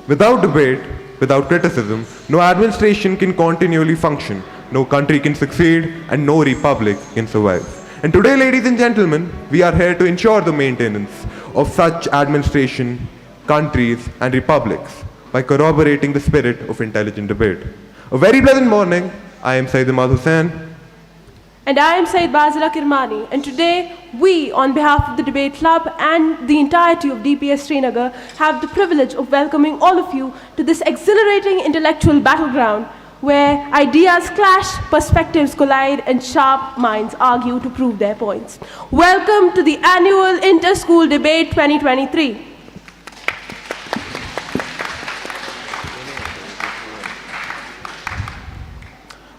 Without debate, without criticism, no administration can continually function, no country can succeed, and no republic can survive. And today, ladies and gentlemen, we are here to ensure the maintenance of such administration, countries, and republics by corroborating the spirit of intelligent debate. A very pleasant morning. I am Sayyid Imad Hussain. And I am Sayyid Bazila Kirmani. And today, we, on behalf of the Debate Club and the entirety of DPS Srinagar, have the privilege of welcoming all of you to this exhilarating intellectual battleground where ideas clash, perspectives collide, and sharp minds argue to prove their points. Welcome to the annual Inter-School Debate 2023.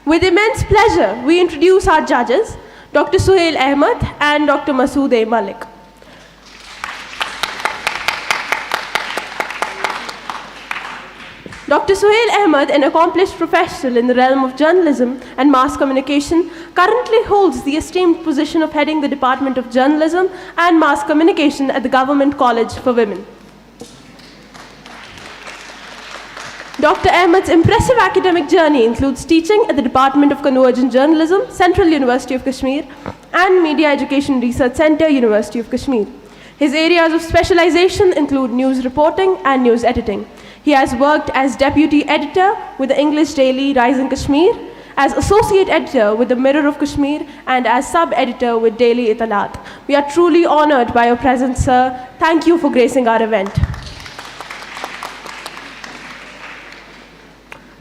With immense pleasure, we introduce our judges, Dr. Suhail Ahmed and Dr. Masood A. Malik. Dr. Suhail Ahmed, an accomplished professional in the realm of journalism and mass communication, currently holds the esteemed position of heading the Department of Journalism and Mass Communication at the Government College for Women. Dr. Ahmed's impressive academic journey includes teaching at the Department of Convergent Journalism, Central University of Kashmir, and Media Education Research Center, University of Kashmir. His areas of specialization include news reporting and news editing. He has worked as deputy editor with the English daily Rising Kashmir, as associate editor with the Mirror of Kashmir, and as sub-editor with Daily Italat. We are truly honored by your presence, sir. Thank you for gracing our event.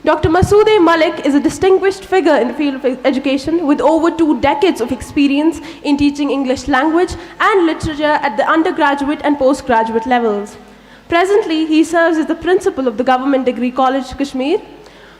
Dr. Masood A. Malik is a distinguished figure in the field of education with over 2 decades of experience in teaching English language and literature at the undergraduate and postgraduate levels. Presently, he serves as the principal of the Government Degree College, Kashmir.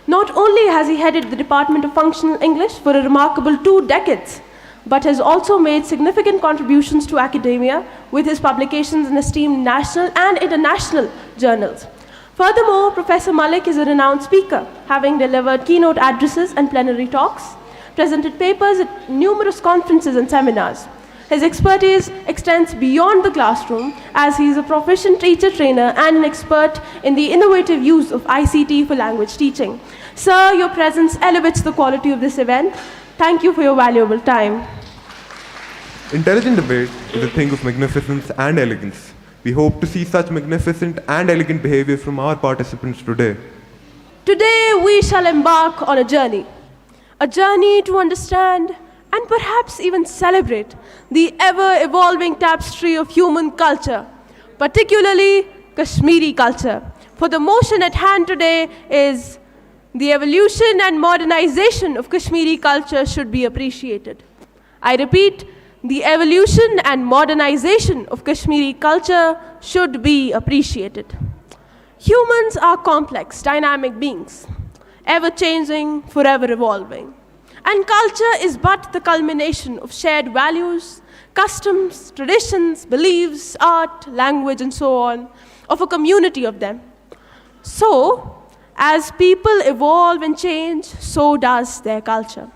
Not only has he headed the Department of Functional English for a remarkable 2 decades, but has also made significant contributions to academia with his publications in esteemed national and international journals. Furthermore, Professor Malik is a renowned speaker, having delivered keynote addresses and plenary talks, presented papers at numerous conferences and seminars. His expertise extends beyond the classroom as he is a proficient teacher trainer and an expert in the innovative use of ICT for language teaching. Sir, your presence elevates the quality of this event. Thank you for your valuable time. Intelligent debate is a thing of magnificence and elegance. We hope to see such magnificent and elegant behavior from our participants today. Today we shall embark on a journey to understand and perhaps even celebrate the ever-evolving tapestry of human culture, particularly Kashmiri culture. For the motion at hand today is the evolution and modernization of Kashmiri culture should be appreciated. I repeat, the evolution and modernization of Kashmiri culture should be appreciated. Humans are complex, dynamic beings, ever-changing, forever evolving. And culture is but the culmination of shared values, customs, traditions, beliefs, art, language, and so on, of a community of them. So, as people evolve and change, so does their culture.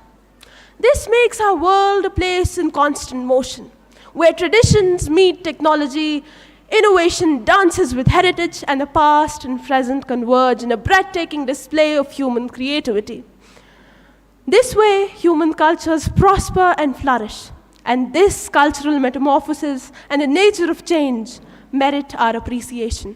This makes our world a place in constant motion, where traditions meet technology, innovation dances with heritage, and the past and present converge in a breathtaking display of human creativity. This way, human cultures prosper and flourish, and this cultural metamorphosis and the nature of change merit our appreciation.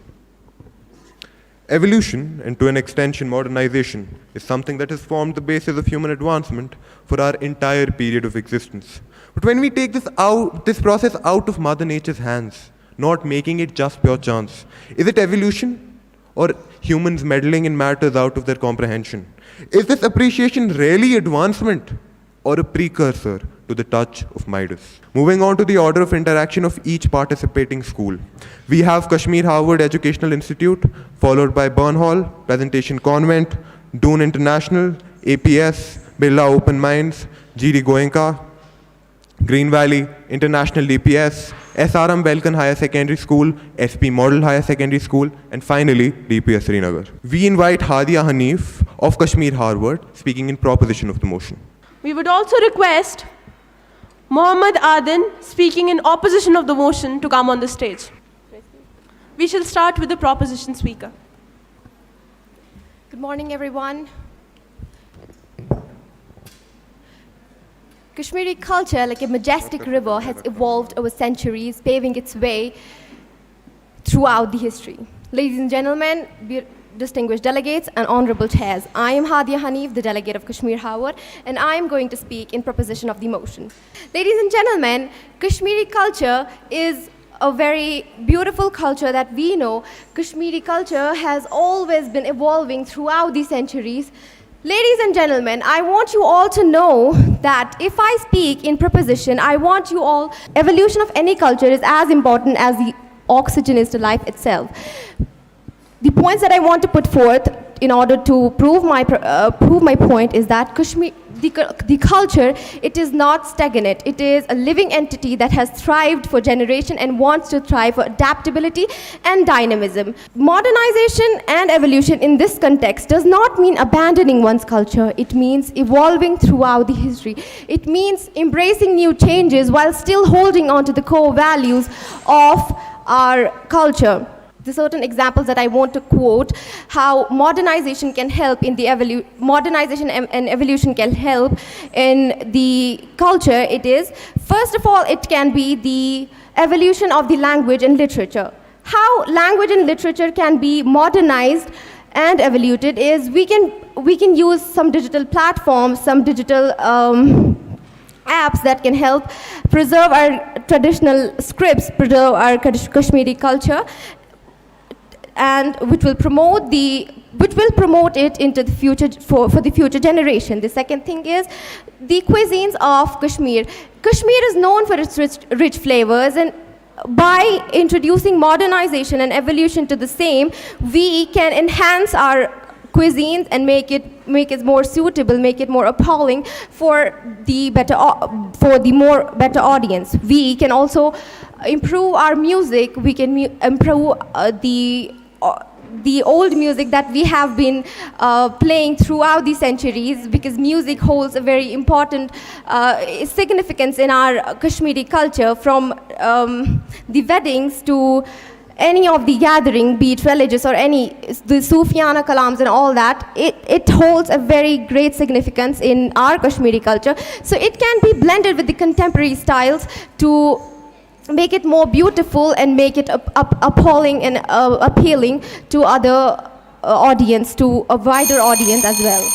Evolution, and to an extension modernization, is something that has formed the basis of human advancement for our entire period of existence. But when we take this process out of Mother Nature's hands, not making it just pure chance, is it evolution or humans meddling in matters out of their comprehension? Is this appreciation really advancement or a precursor to the touch of Midas? Moving on to the order of interaction of each participating school. We have Kashmir Harvard Educational Institute, followed by Burnhall, Presentation Convent, Doon International, APS, Birla Open Minds, GD Goenka, Green Valley, International DPS, SRM Belkan Higher Secondary School, SP Model Higher Secondary School, and finally, DPS Srinagar. We invite Hadia Hanif of Kashmir Harvard, speaking in proposition of the motion. We would also request Mohammad Adin, speaking in opposition of the motion, to come on the stage. We shall start with the proposition speaker. Good morning, everyone. Kashmiri culture, like a majestic river, has evolved over centuries, paving its way throughout the history. Ladies and gentlemen, distinguished delegates and honorable chairs, I am Hadia Hanif, the delegate of Kashmir Howard, and I am going to speak in proposition of the motion. Ladies and gentlemen, Kashmiri culture is a very beautiful culture that we know. Kashmiri culture has always been evolving throughout the centuries. Ladies and gentlemen, I want you all to know that if I speak in proposition, I want you all, evolution of any culture is as important as the oxygen is to life itself. The points that I want to put forth in order to prove my point is that the culture, it is not stagnant. It is a living entity that has thrived for generation and wants to thrive for adaptability and dynamism. Modernization and evolution in this context does not mean abandoning one's culture. It means evolving throughout the history. It means embracing new changes while still holding on to the core values of our culture. The certain examples that I want to quote, how modernization can help in the modernization and evolution can help in the culture. It is, first of all, it can be the evolution of the language and literature. How language and literature can be modernized and evoluted is we can use some digital platforms, some digital apps that can help preserve our traditional scripts, preserve our Kashmiri culture, and which will promote it into the future for the future generation. The second thing is the cuisines of Kashmir. Kashmir is known for its rich flavors, and by introducing modernization and evolution to the same, we can enhance our cuisines and make it more suitable, make it more appalling for the better audience. We can also improve our music. We can improve the old music that we have been playing throughout the centuries, because music holds a very important significance in our Kashmiri culture, from the weddings to any of the gathering, be it religious or the Sufiana kalams and all that. It holds a very great significance in our Kashmiri culture. So it can be blended with the contemporary styles to make it more beautiful and make it appalling and appealing to other audience, to a wider audience as well.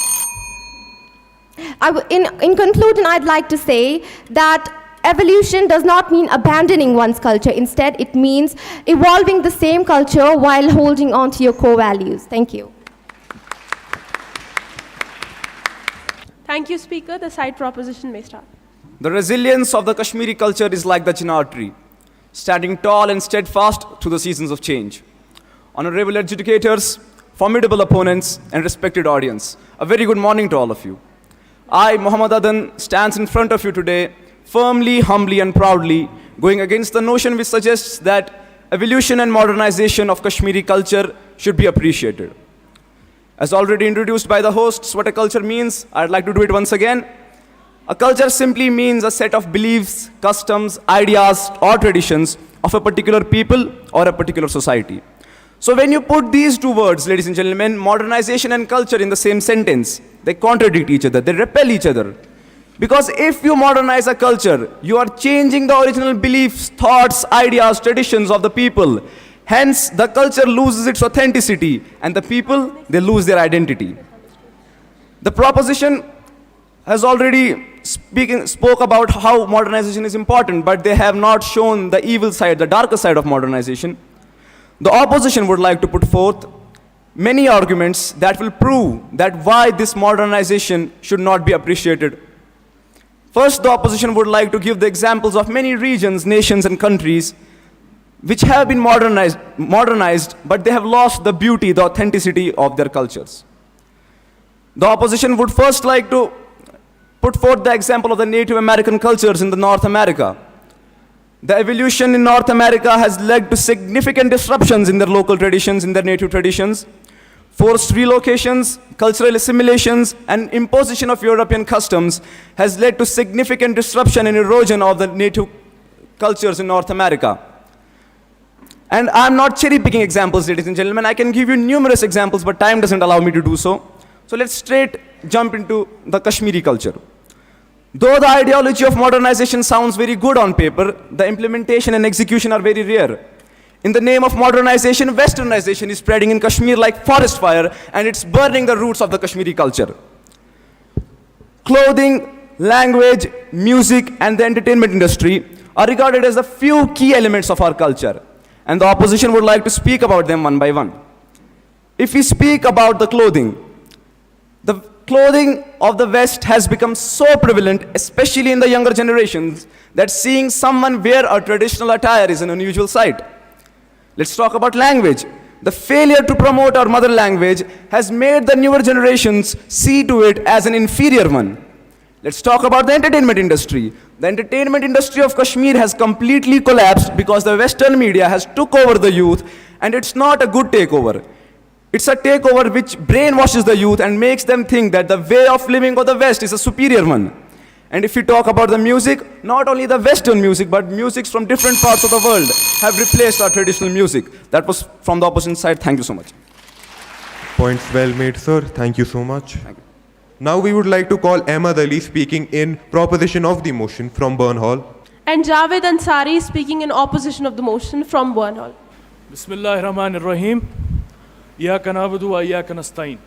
In conclusion, I'd like to say that evolution does not mean abandoning one's culture. Instead, it means evolving the same culture while holding on to your core values. Thank you. Thank you, Speaker. The side proposition may start. The resilience of the Kashmiri culture is like the chinar tree, standing tall and steadfast through the seasons of change. Honorable adjudicators, formidable opponents, and respected audience, a very good morning to all of you. I, Muhammad Adan, stands in front of you today, firmly, humbly, and proudly, going against the notion which suggests that evolution and modernization of Kashmiri culture should be appreciated. As already introduced by the hosts, what a culture means, I'd like to do it once again. A culture simply means a set of beliefs, customs, ideas, or traditions of a particular people or a particular society. So when you put these two words, ladies and gentlemen, modernization and culture, in the same sentence, they contradict each other, they repel each other. Because if you modernize a culture, you are changing the original beliefs, thoughts, ideas, traditions of the people. Hence, the culture loses its authenticity, and the people, they lose their identity. The proposition has already spoke about how modernization is important, but they have not shown the evil side, the darker side of modernization. The opposition would like to put forth many arguments that will prove that why this modernization should not be appreciated. First, the opposition would like to give the examples of many regions, nations, and countries which have been modernized, but they have lost the beauty, the authenticity of their cultures. The opposition would first like to put forth the example of the Native American cultures in the North America. The evolution in North America has led to significant disruptions in their local traditions, in their native traditions. Forced relocations, cultural assimilations, and imposition of European customs has led to significant disruption and erosion of the native cultures in North America. And I'm not cherry picking examples, ladies and gentlemen. I can give you numerous examples, but time doesn't allow me to do so. So let's straight jump into the Kashmiri culture. Though the ideology of modernization sounds very good on paper, the implementation and execution are very rare. In the name of modernization, westernization is spreading in Kashmir like forest fire, and it's burning the roots of the Kashmiri culture. Clothing, language, music, and the entertainment industry are regarded as the few key elements of our culture, and the opposition would like to speak about them one by one. If we speak about the clothing of the West has become so prevalent, especially in the younger generations, that seeing someone wear a traditional attire is an unusual sight. Let's talk about language. The failure to promote our mother language has made the newer generations see to it as an inferior one. Let's talk about the entertainment industry. The entertainment industry of Kashmir has completely collapsed because the Western media has took over the youth, and it's not a good takeover. It's a takeover which brainwashes the youth and makes them think that the way of living of the West is a superior one. And if we talk about the music, not only the Western music, but musics from different parts of the world have replaced our traditional music. That was from the opposition side. Thank you so much. Points well made, sir. Thank you so much. Thank you. Now we would like to call Ahmad Ali speaking in proposition of the motion from Burnhall. And Javed Ansari speaking in opposition of the motion from Burnhall. Bismillahirrahmanirrahim. Iyyaka na'budu wa iyyaka nasta'in.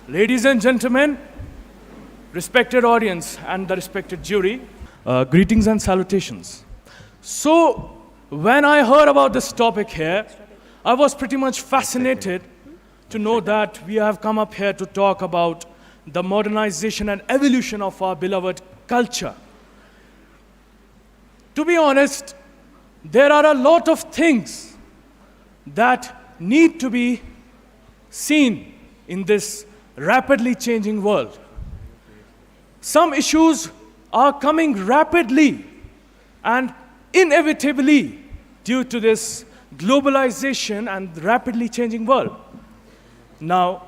Ladies and gentlemen, respected audience and the respected jury, greetings and salutations. So, when I heard about this topic here, I was pretty much fascinated to know that we have come up here to talk about the modernization and evolution of our beloved culture. To be honest, there are a lot of things that need to be seen in this rapidly changing world. Some issues are coming rapidly and inevitably due to this globalization and rapidly changing world. Now,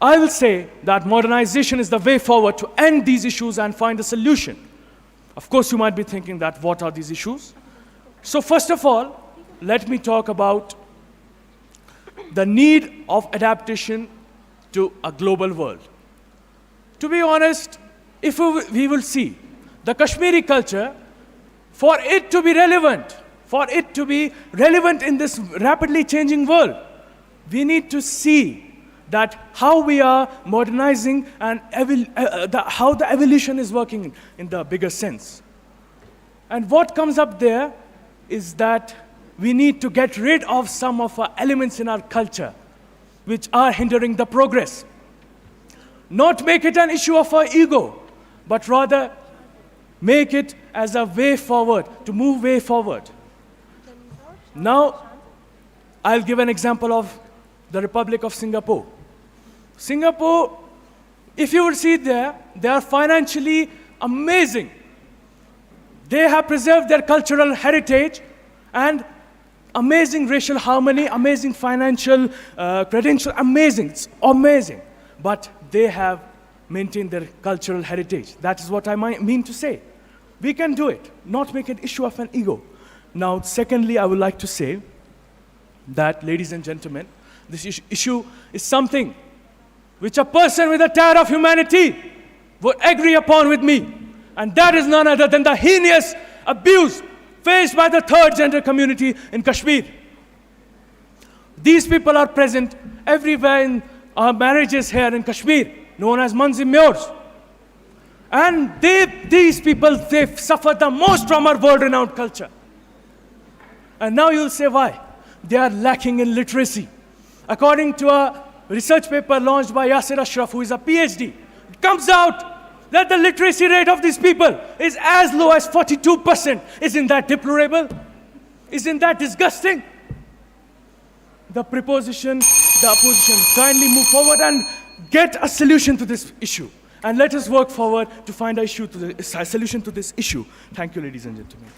I will say that modernization is the way forward to end these issues and find a solution. Of course, you might be thinking that what are these issues? So first of all, let me talk about the need of adaptation to a global world. To be honest, if we will see the Kashmiri culture, for it to be relevant in this rapidly changing world, we need to see that how we are modernizing and how the evolution is working in the bigger sense. And what comes up there is that we need to get rid of some of our elements in our culture which are hindering the progress. Not make it an issue of our ego, but rather make it as a way forward, to move way forward. Now, I'll give an example of the Republic of Singapore. Singapore, if you will see there, they are financially amazing. They have preserved their cultural heritage and amazing racial harmony, amazing financial credential, amazing, it's amazing. But they have maintained their cultural heritage. That is what I mean to say. We can do it, not make an issue of an ego. Now, secondly, I would like to say that, ladies and gentlemen, this issue is something which a person with a tear of humanity would agree upon with me. And that is none other than the heinous abuse faced by the third gender community in Kashmir. These people are present everywhere in our marriages here in Kashmir, known as Manzim Mures. And these people, they've suffered the most from our world-renowned culture. And now you'll say why? They are lacking in literacy. According to a research paper launched by Yasir Ashraf, who is a PhD, it comes out that the literacy rate of these people is as low as 42%. Isn't that deplorable? Isn't that disgusting? The opposition kindly move forward and get a solution to this issue. And let us work forward to find a solution to this issue. Thank you, ladies and gentlemen.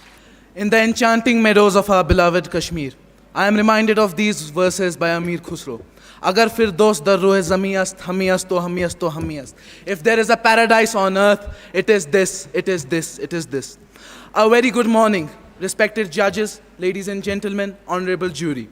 In the enchanting meadows of our beloved Kashmir, I am reminded of these verses by Amir Khusro. Agar firdos dar rohe zami ast, hami ast to hami ast to hami ast. If there is a paradise on earth, it is this, it is this, it is this. A very good morning respected judges, ladies and gentlemen, honorable jury.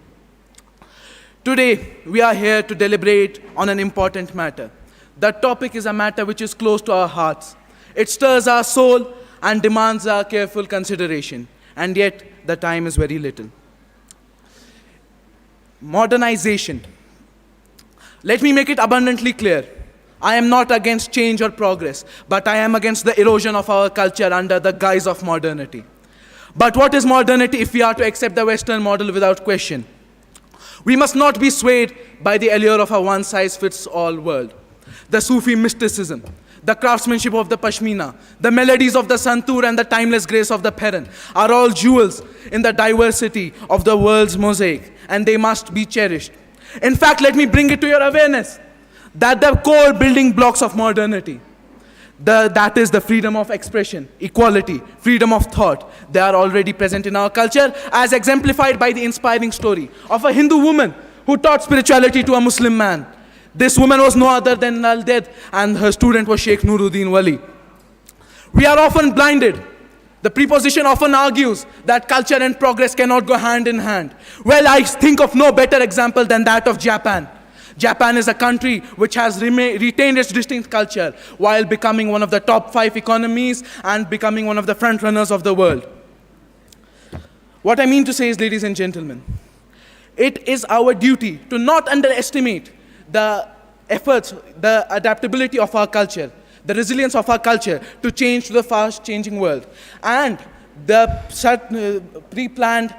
Today, we are here to deliberate on an important matter. The topic is a matter which is close to our hearts. It stirs our soul and demands our careful consideration. And yet, the time is very little. Modernization. Let me make it abundantly clear. I am not against change or progress, but I am against the erosion of our culture under the guise of modernity. But what is modernity if we are to accept the Western model without question? We must not be swayed by the allure of a one-size-fits-all world. The Sufi mysticism, the craftsmanship of the Pashmina, the melodies of the Santur and the timeless grace of the Perran are all jewels in the diversity of the world's mosaic, and they must be cherished. In fact, let me bring it to your awareness that the core building blocks of modernity, that is the freedom of expression, equality, freedom of thought, they are already present in our culture, as exemplified by the inspiring story of a Hindu woman who taught spirituality to a Muslim man. This woman was no other than Nalded, and her student was Sheikh Nuruddin Wali. We are often blinded. The preposition often argues that culture and progress cannot go hand in hand. Well, I think of no better example than that of Japan. Japan is a country which has retained its distinct culture while becoming one of the top 5 economies and becoming one of the front runners of the world. What I mean to say is, ladies and gentlemen, it is our duty to not underestimate the efforts, the adaptability of our culture, the resilience of our culture to change to the fast-changing world. And the pre-planned,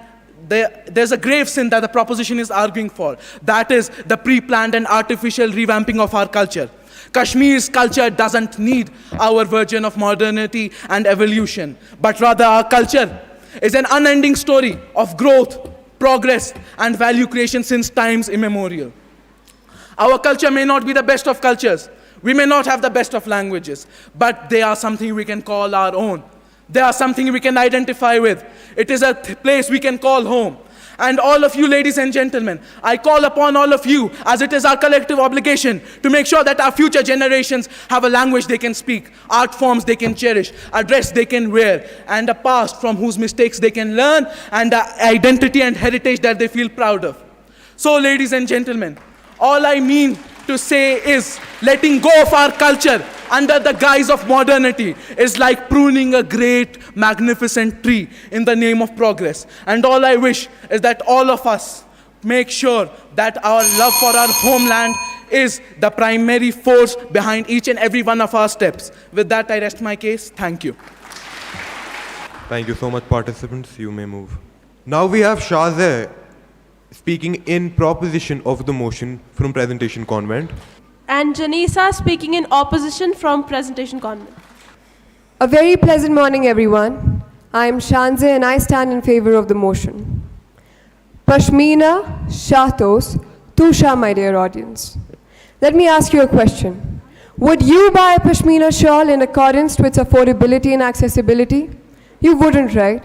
there's a grave sin that the proposition is arguing for. That is the pre-planned and artificial revamping of our culture. Kashmir's culture doesn't need our version of modernity and evolution, but rather our culture is an unending story of growth, progress, and value creation since times immemorial. Our culture may not be the best of cultures. We may not have the best of languages, but they are something we can call our own. They are something we can identify with. It is a place we can call home. And all of you, ladies and gentlemen, I call upon all of you, as it is our collective obligation, to make sure that our future generations have a language they can speak, art forms they can cherish, a dress they can wear, and a past from whose mistakes they can learn, and an identity and heritage that they feel proud of. So, ladies and gentlemen, all I mean to say is, letting go of our culture under the guise of modernity is like pruning a great, magnificent tree in the name of progress. And all I wish is that all of us make sure that our love for our homeland is the primary force behind each and every one of our steps. With that, I rest my case. Thank you. Thank you so much, participants. You may move. Now we have Shazeh speaking in proposition of the motion from Presentation Convent. And Janisa speaking in opposition from Presentation Convent. A very pleasant morning, everyone. I am Shanze and I stand in favor of the motion. Pashmina, Shatos, Tusha, my dear audience. Let me ask you a question. Would you buy a Pashmina shawl in accordance to its affordability and accessibility? You wouldn't, right?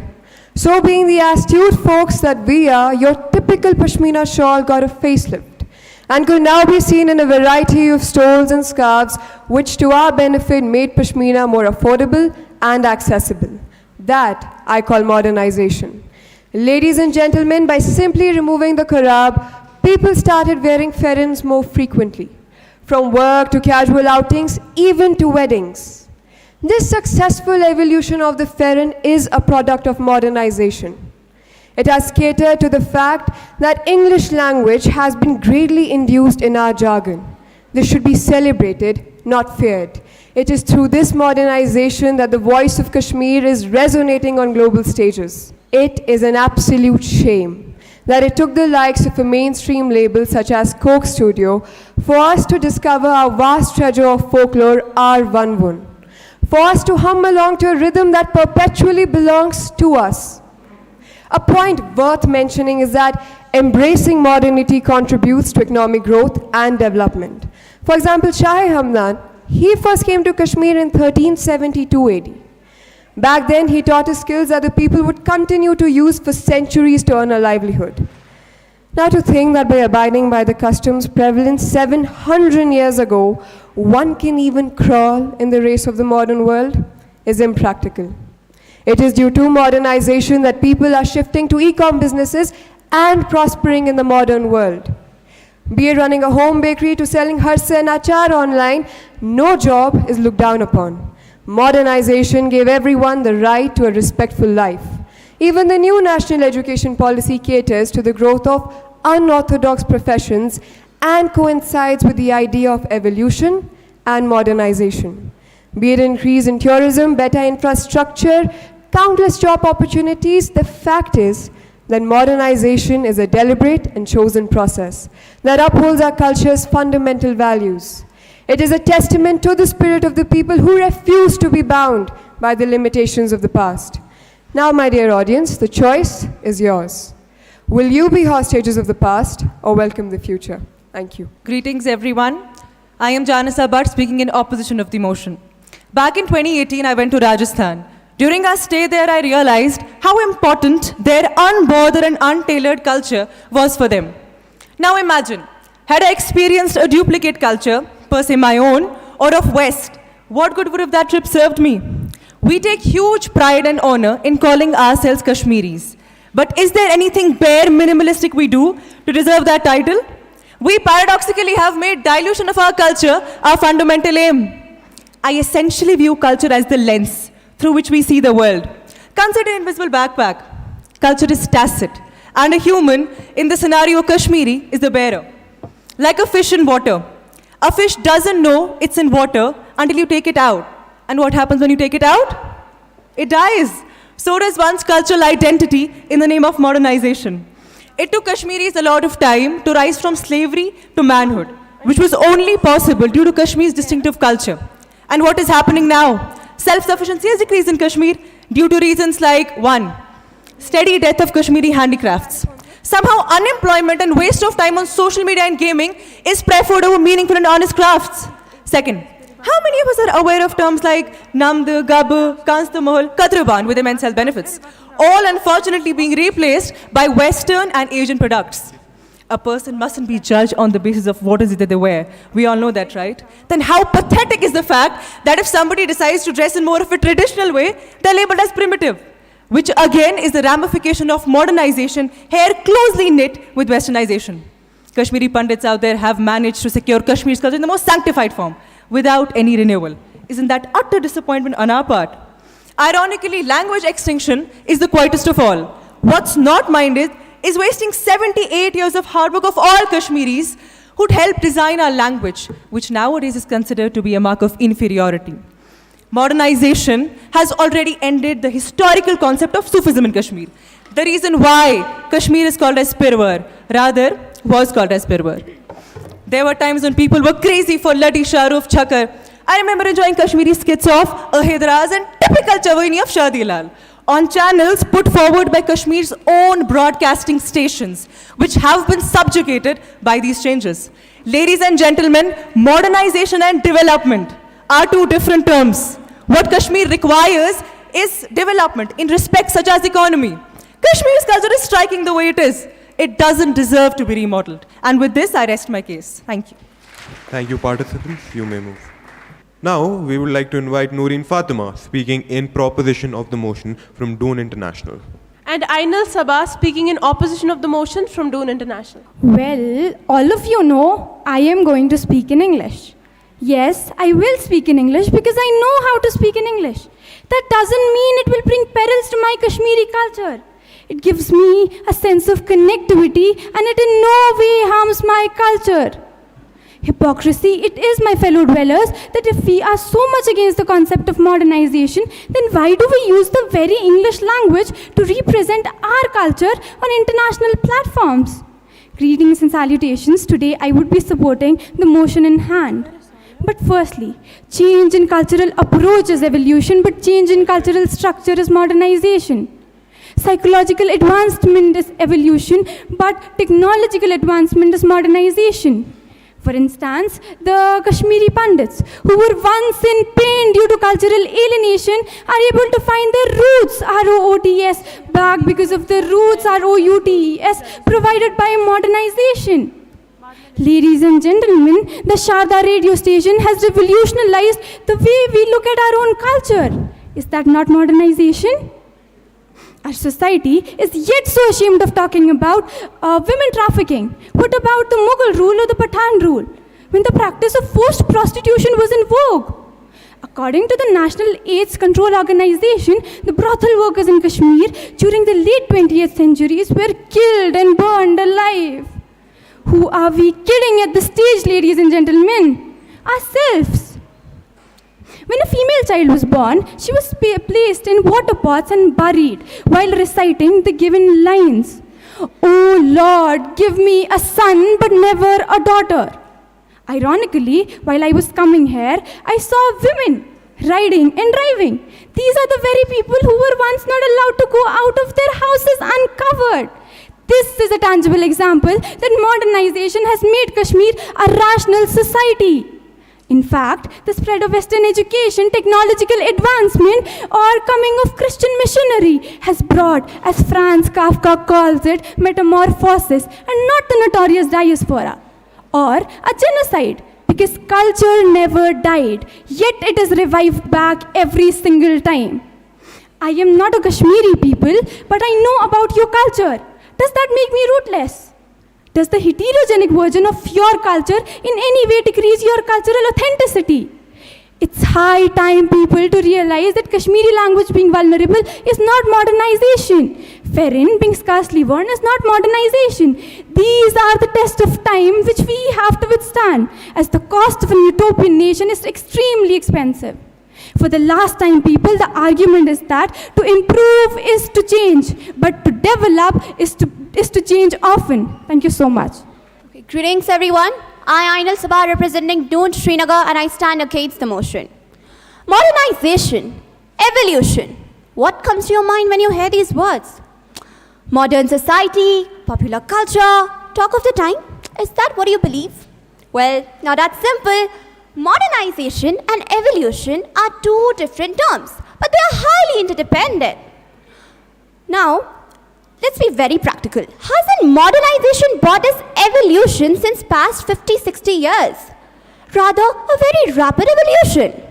So being the astute folks that we are, your typical Pashmina shawl got a facelift and could now be seen in a variety of stoles and scarves, which to our benefit made Pashmina more affordable and accessible. That I call modernization. Ladies and gentlemen, by simply removing the karab, people started wearing ferens more frequently, from work to casual outings, even to weddings. This successful evolution of the feren is a product of modernization. It has catered to the fact that English language has been greatly induced in our jargon. This should be celebrated, not feared. It is through this modernization that the voice of Kashmir is resonating on global stages. It is an absolute shame that it took the likes of a mainstream label such as Coke Studio for us to discover our vast treasure of folklore, our Vanvun. For us to hum along to a rhythm that perpetually belongs to us. A point worth mentioning is that embracing modernity contributes to economic growth and development. For example, Shah Hamdan, he first came to Kashmir in 1372 AD. Back then, he taught his skills that the people would continue to use for centuries to earn a livelihood. Now to think that by abiding by the customs prevalent 700 years ago, one can even crawl in the race of the modern world is impractical. It is due to modernization that people are shifting to e-com businesses and prospering in the modern world. Be it running a home bakery to selling harse and achar online, no job is looked down upon. Modernization gave everyone the right to a respectful life. Even the new national education policy caters to the growth of unorthodox professions and coincides with the idea of evolution and modernization. Be it increase in tourism, better infrastructure, countless job opportunities, the fact is that modernization is a deliberate and chosen process that upholds our culture's fundamental values. It is a testament to the spirit of the people who refuse to be bound by the limitations of the past. Now, my dear audience, the choice is yours. Will you be hostages of the past or welcome the future? Thank you. Greetings, everyone. I am Janasa Bhatt, speaking in opposition of the motion. Back in 2018, I went to Rajasthan. During our stay there, I realized how important their unbothered and untailored culture was for them. Now imagine, had I experienced a duplicate culture, per se my own, or of West, what good would have that trip served me? We take huge pride and honor in calling ourselves Kashmiris. But is there anything bare minimalistic we do to deserve that title? We paradoxically have made dilution of our culture our fundamental aim. I essentially view culture as the lens through which we see the world. Consider invisible backpack. Culture is tacit, and a human, in the scenario Kashmiri, is the bearer. Like a fish in water. A fish doesn't know it's in water until you take it out. And what happens when you take it out? It dies. So does one's cultural identity in the name of modernization. It took Kashmiris a lot of time to rise from slavery to manhood, which was only possible due to Kashmir's distinctive culture. And what is happening now? Self-sufficiency has decreased in Kashmir due to reasons like, 1, steady death of Kashmiri handicrafts. Somehow unemployment and waste of time on social media and gaming is preferred over meaningful and honest crafts. 2nd, how many of us are aware of terms like Namd, Gab, Kanstamol, Katraban with immense health benefits, all unfortunately being replaced by Western and Asian products? A person mustn't be judged on the basis of what is it that they wear. We all know that, right? Then how pathetic is the fact that if somebody decides to dress in more of a traditional way, they're labeled as primitive, which again is the ramification of modernization, hair closely knit with westernization. Kashmiri Pandits out there have managed to secure Kashmir's culture in the most sanctified form, without any renewal. Isn't that utter disappointment on our part? Ironically, language extinction is the quietest of all. What's not minded is wasting 78 years of hard work of all Kashmiris who'd helped design our language, which nowadays is considered to be a mark of inferiority. Modernization has already ended the historical concept of Sufism in Kashmir. The reason why Kashmir is called as Pirwar, rather was called as Pirwar. There were times when people were crazy for Ladi, Shahrukh, Chakar. I remember enjoying Kashmiri skits of Ahidraz and typical Chavani of Shadi Lal on channels put forward by Kashmir's own broadcasting stations, which have been subjugated by these changes. Ladies and gentlemen, modernization and development are two different terms. What Kashmir requires is development in respects such as economy. Kashmir's culture is striking the way it is. It doesn't deserve to be remodeled. And with this, I rest my case. Thank you. Thank you, participants. You may move. Now, we would like to invite Nooreen Fatima, speaking in proposition of the motion from Doon International. And Ainul Sabah, speaking in opposition of the motion from Doon International. Well, all of you know I am going to speak in English. Yes, I will speak in English because I know how to speak in English. That doesn't mean it will bring perils to my Kashmiri culture. It gives me a sense of connectivity and it in no way harms my culture. Hypocrisy, it is, my fellow dwellers, that if we are so much against the concept of modernization, then why do we use the very English language to represent our culture on international platforms? Greetings and salutations. Today I would be supporting the motion in hand. But firstly, change in cultural approach is evolution, but change in cultural structure is modernization. Psychological advancement is evolution, but technological advancement is modernization. For instance, the Kashmiri Pandits, who were once in pain due to cultural alienation, are able to find their roots, R-O-O-T-S, back because of the roots, R-O-U-T-E-S, provided by modernization. Ladies and gentlemen, the Sharda radio station has revolutionized the way we look at our own culture. Is that not modernization? Our society is yet so ashamed of talking about women trafficking. What about the Mughal rule or the Pathan rule, when the practice of forced prostitution was in vogue? According to the National AIDS Control Organization, the brothel workers in Kashmir during the late 20th centuries were killed and burned alive. Who are we kidding at the stage, ladies and gentlemen? Ourselves. When a female child was born, she was placed in water pots and buried while reciting the given lines. Oh Lord, give me a son but never a daughter. Ironically, while I was coming here, I saw women riding and driving. These are the very people who were once not allowed to go out of their houses uncovered. This is a tangible example that modernization has made Kashmir a rational society. In fact, the spread of Western education, technological advancement, or coming of Christian missionary has brought, as Franz Kafka calls it, metamorphosis, and not the notorious diaspora, or a genocide, because culture never died, yet it is revived back every single time. I am not a Kashmiri people, but I know about your culture. Does that make me rootless? Does the heterogenic version of your culture in any way decrease your cultural authenticity? It's high time people to realize that Kashmiri language being vulnerable is not modernization. Ferrin being scarcely worn is not modernization. These are the test of time which we have to withstand, as the cost of a utopian nation is extremely expensive. For the last time, people, the argument is that to improve is to change, but to develop is to change often. Thank you so much. Okay, greetings, everyone. I, Ainul Sabah, representing Doon Srinagar, and I stand against the motion. Modernization, evolution. What comes to your mind when you hear these words? Modern society, popular culture, talk of the time. Is that what you believe? Well, not that simple. Modernization and evolution are two different terms, but they are highly interdependent. Now, let's be very practical. Hasn't modernization brought us evolution since past 50, 60 years? Rather, a very rapid evolution.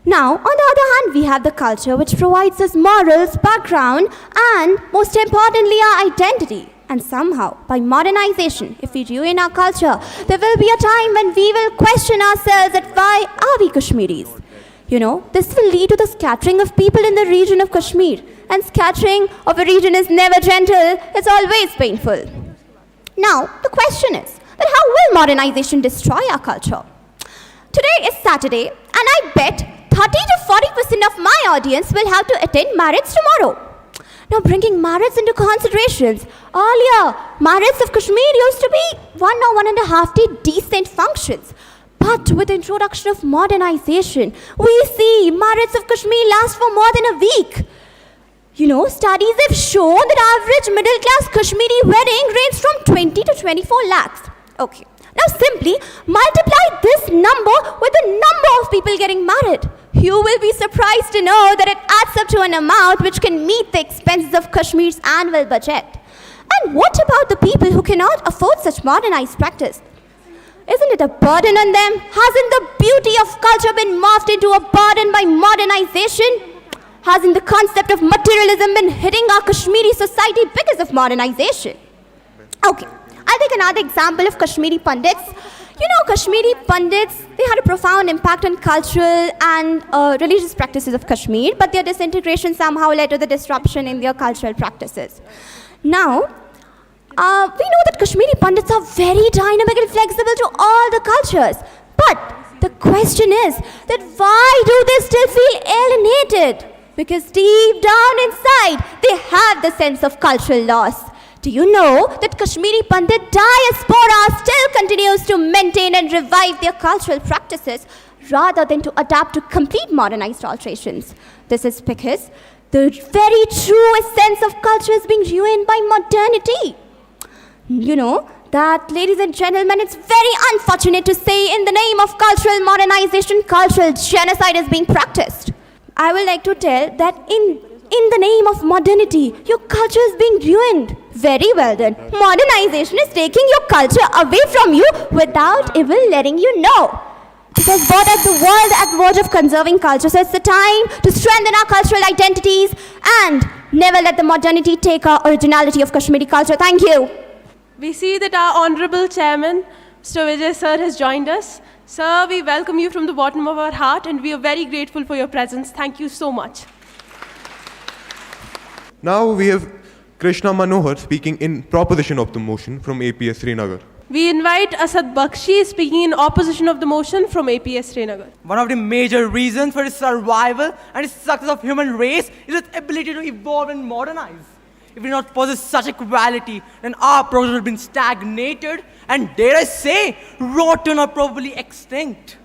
Now, on the other hand, we have the culture which provides us morals, background, and most importantly, our identity. And somehow, by modernization, if we ruin our culture, there will be a time when we will question ourselves that why are we Kashmiris? You know, this will lead to the scattering of people in the region of Kashmir. And scattering of a region is never gentle, it's always painful. Now, the question is that how will modernization destroy our culture? Today is Saturday, and I bet 30 to 40% of my audience will have to attend marriage tomorrow. Now, bringing marriage into considerations, earlier, marriage of Kashmir used to be 1 or 1.5 day decent functions. But with the introduction of modernization, we see marriage of Kashmir last for more than a week. You know, studies have shown that average middle-class Kashmiri wedding ranges from 20 to 24 lakhs. Okay, now simply multiply this number with the number of people getting married. You will be surprised to know that it adds up to an amount which can meet the expenses of Kashmir's annual budget. And what about the people who cannot afford such modernized practice? Isn't it a burden on them? Hasn't the beauty of culture been morphed into a burden by modernization? Hasn't the concept of materialism been hitting our Kashmiri society because of modernization? Okay, I'll take another example of Kashmiri Pandits. You know, Kashmiri Pandits, they had a profound impact on cultural and religious practices of Kashmir, but their disintegration somehow led to the disruption in their cultural practices. Now, we know that Kashmiri Pandits are very dynamic and flexible to all the cultures. But the question is that why do they still feel alienated? Because deep down inside, they have the sense of cultural loss. Do you know that Kashmiri Pandit diaspora still continues to maintain and revive their cultural practices rather than to adapt to complete modernized alterations? This is because the very true essence of culture is being ruined by modernity. You know that, ladies and gentlemen, it's very unfortunate to say in the name of cultural modernization, cultural genocide is being practiced. I would like to tell that in the name of modernity, your culture is being ruined. Very well then. Modernization is taking your culture away from you without even letting you know. Because both at the world at the verge of conserving culture, so it's the time to strengthen our cultural identities and never let the modernity take our originality of Kashmiri culture. Thank you. We see that our Honorable Chairman, Mr. Vijay Sir, has joined us. Sir, we welcome you from the bottom of our heart and we are very grateful for your presence. Thank you so much. Now we have Krishna Manohar speaking in proposition of the motion from APS Srinagar. We invite Asad Bakshi speaking in opposition of the motion from APS Srinagar. One of the major reasons for its survival and its success of human race is its ability to evolve and modernize. If we do not possess such a quality, then our progress would have been stagnated and, dare I say, rotten or probably extinct.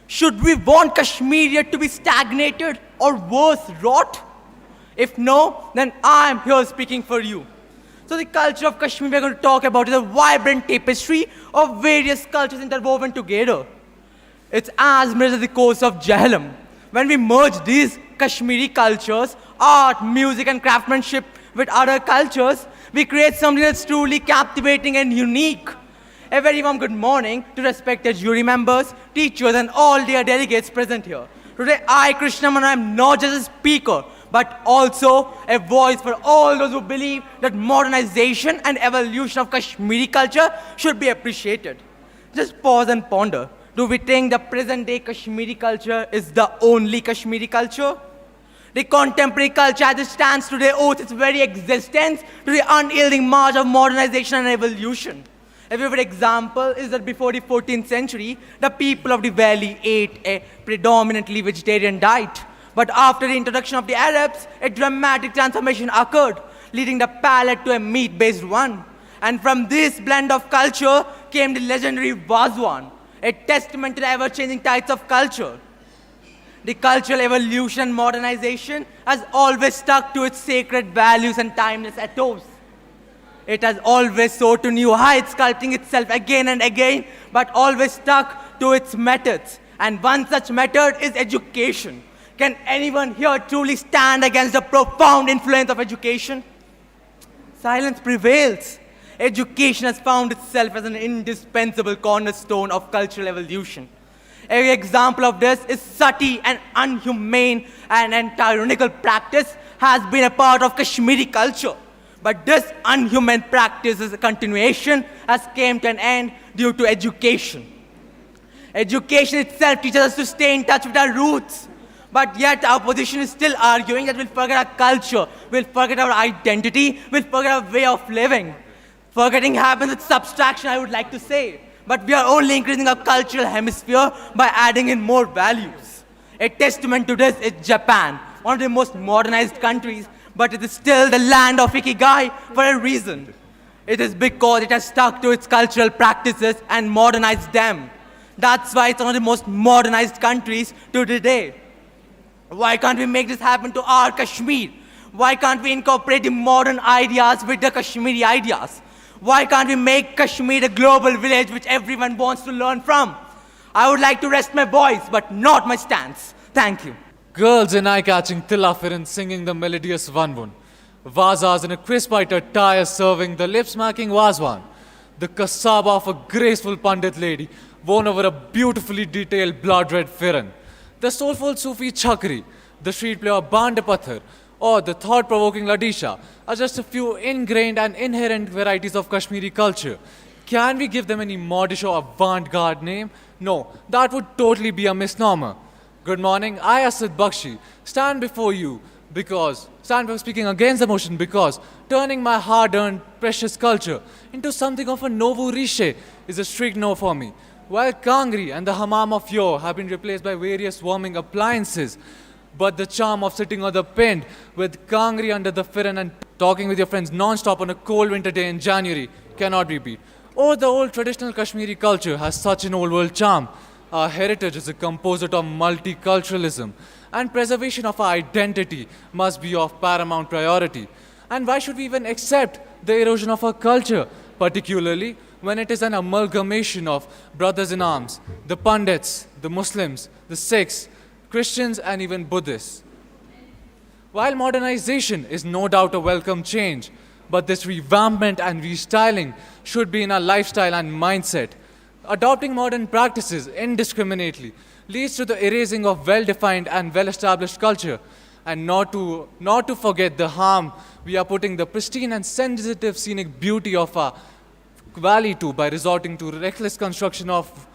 Should we want Kashmir to be stagnated or worse, rot? If no, then I am here speaking for you. So the culture of Kashmir we are going to talk about is a vibrant tapestry of various cultures interwoven together. It's as mirrors as the coast of Jhelum. When we merge these Kashmiri cultures, art, music and craftsmanship with other cultures, we create something that's truly captivating and unique. A very warm good morning to respected jury members, teachers and all dear delegates present here. Today I, Krishna Manohar, am not just a speaker, but also a voice for all those who believe that modernization and evolution of Kashmiri culture should be appreciated. Just pause and ponder. Do we think the present day Kashmiri culture is the only Kashmiri culture? The contemporary culture as it stands today owes its very existence to the unyielding march of modernization and evolution. A vivid example is that before the 14th century, the people of the valley ate a predominantly vegetarian diet. But after the introduction of the Arabs, a dramatic transformation occurred, leading the palate to a meat-based one. And from this blend of culture came the legendary Wazwan, a testament to the ever-changing tides of culture. The cultural evolution and modernization has always stuck to its sacred values and timeless ethos. It has always soared to new heights, sculpting itself again and again, but always stuck to its methods. And one such method is education. Can anyone here truly stand against the profound influence of education? Silence prevails. Education has found itself as an indispensable cornerstone of cultural evolution. An example of this is sati, an unhumane and tyrannical practice, has been a part of Kashmiri culture. But this unhuman practice is a continuation has came to an end due to education. Education itself teaches us to stay in touch with our roots. But yet our opposition is still arguing that we'll forget our culture, we'll forget our identity, we'll forget our way of living. Forgetting happens with subtraction, I would like to say. But we are only increasing our cultural hemisphere by adding in more values. A testament to this is Japan, one of the most modernized countries, but it is still the land of Ikigai for a reason. It is because it has stuck to its cultural practices and modernized them. That's why it's one of the most modernized countries to today. Why can't we make this happen to our Kashmir? Why can't we incorporate the modern ideas with the Kashmiri ideas? Why can't we make Kashmir a global village which everyone wants to learn from? I would like to rest my voice, but not my stance. Thank you. Girls in eye-catching tilafirins singing the melodious Vanvun. Vazas in a crisp white attire serving the lip-smacking Wazwan. The kasaba of a graceful Pandit lady worn over a beautifully detailed blood-red firan. The soulful Sufi chakri, the street play of Band Pathar, or the thought-provoking Ladisha are just a few ingrained and inherent varieties of Kashmiri culture. Can we give them any modish or avant-garde name? No, that would totally be a misnomer. Good morning, I, Asad Bakshi, stand before speaking against the motion because turning my hard-earned, precious culture into something of a nouveau riche is a strict no for me. While Kangri and the hammam of yore have been replaced by various warming appliances, but the charm of sitting on the pind with Kangri under the firan and talking with your friends non-stop on a cold winter day in January cannot be beat. Oh, the old traditional Kashmiri culture has such an old world charm. Our heritage is a composite of multiculturalism, and preservation of our identity must be of paramount priority. And why should we even accept the erosion of our culture, particularly when it is an amalgamation of brothers in arms, the Pandits, the Muslims, the Sikhs, Christians and even Buddhists? While modernization is no doubt a welcome change, but this revampment and restyling should be in our lifestyle and mindset. Adopting modern practices indiscriminately leads to the erasing of well-defined and well-established culture, and not to forget the harm we are putting the pristine and sensitive scenic beauty of our valley to by resorting to reckless construction of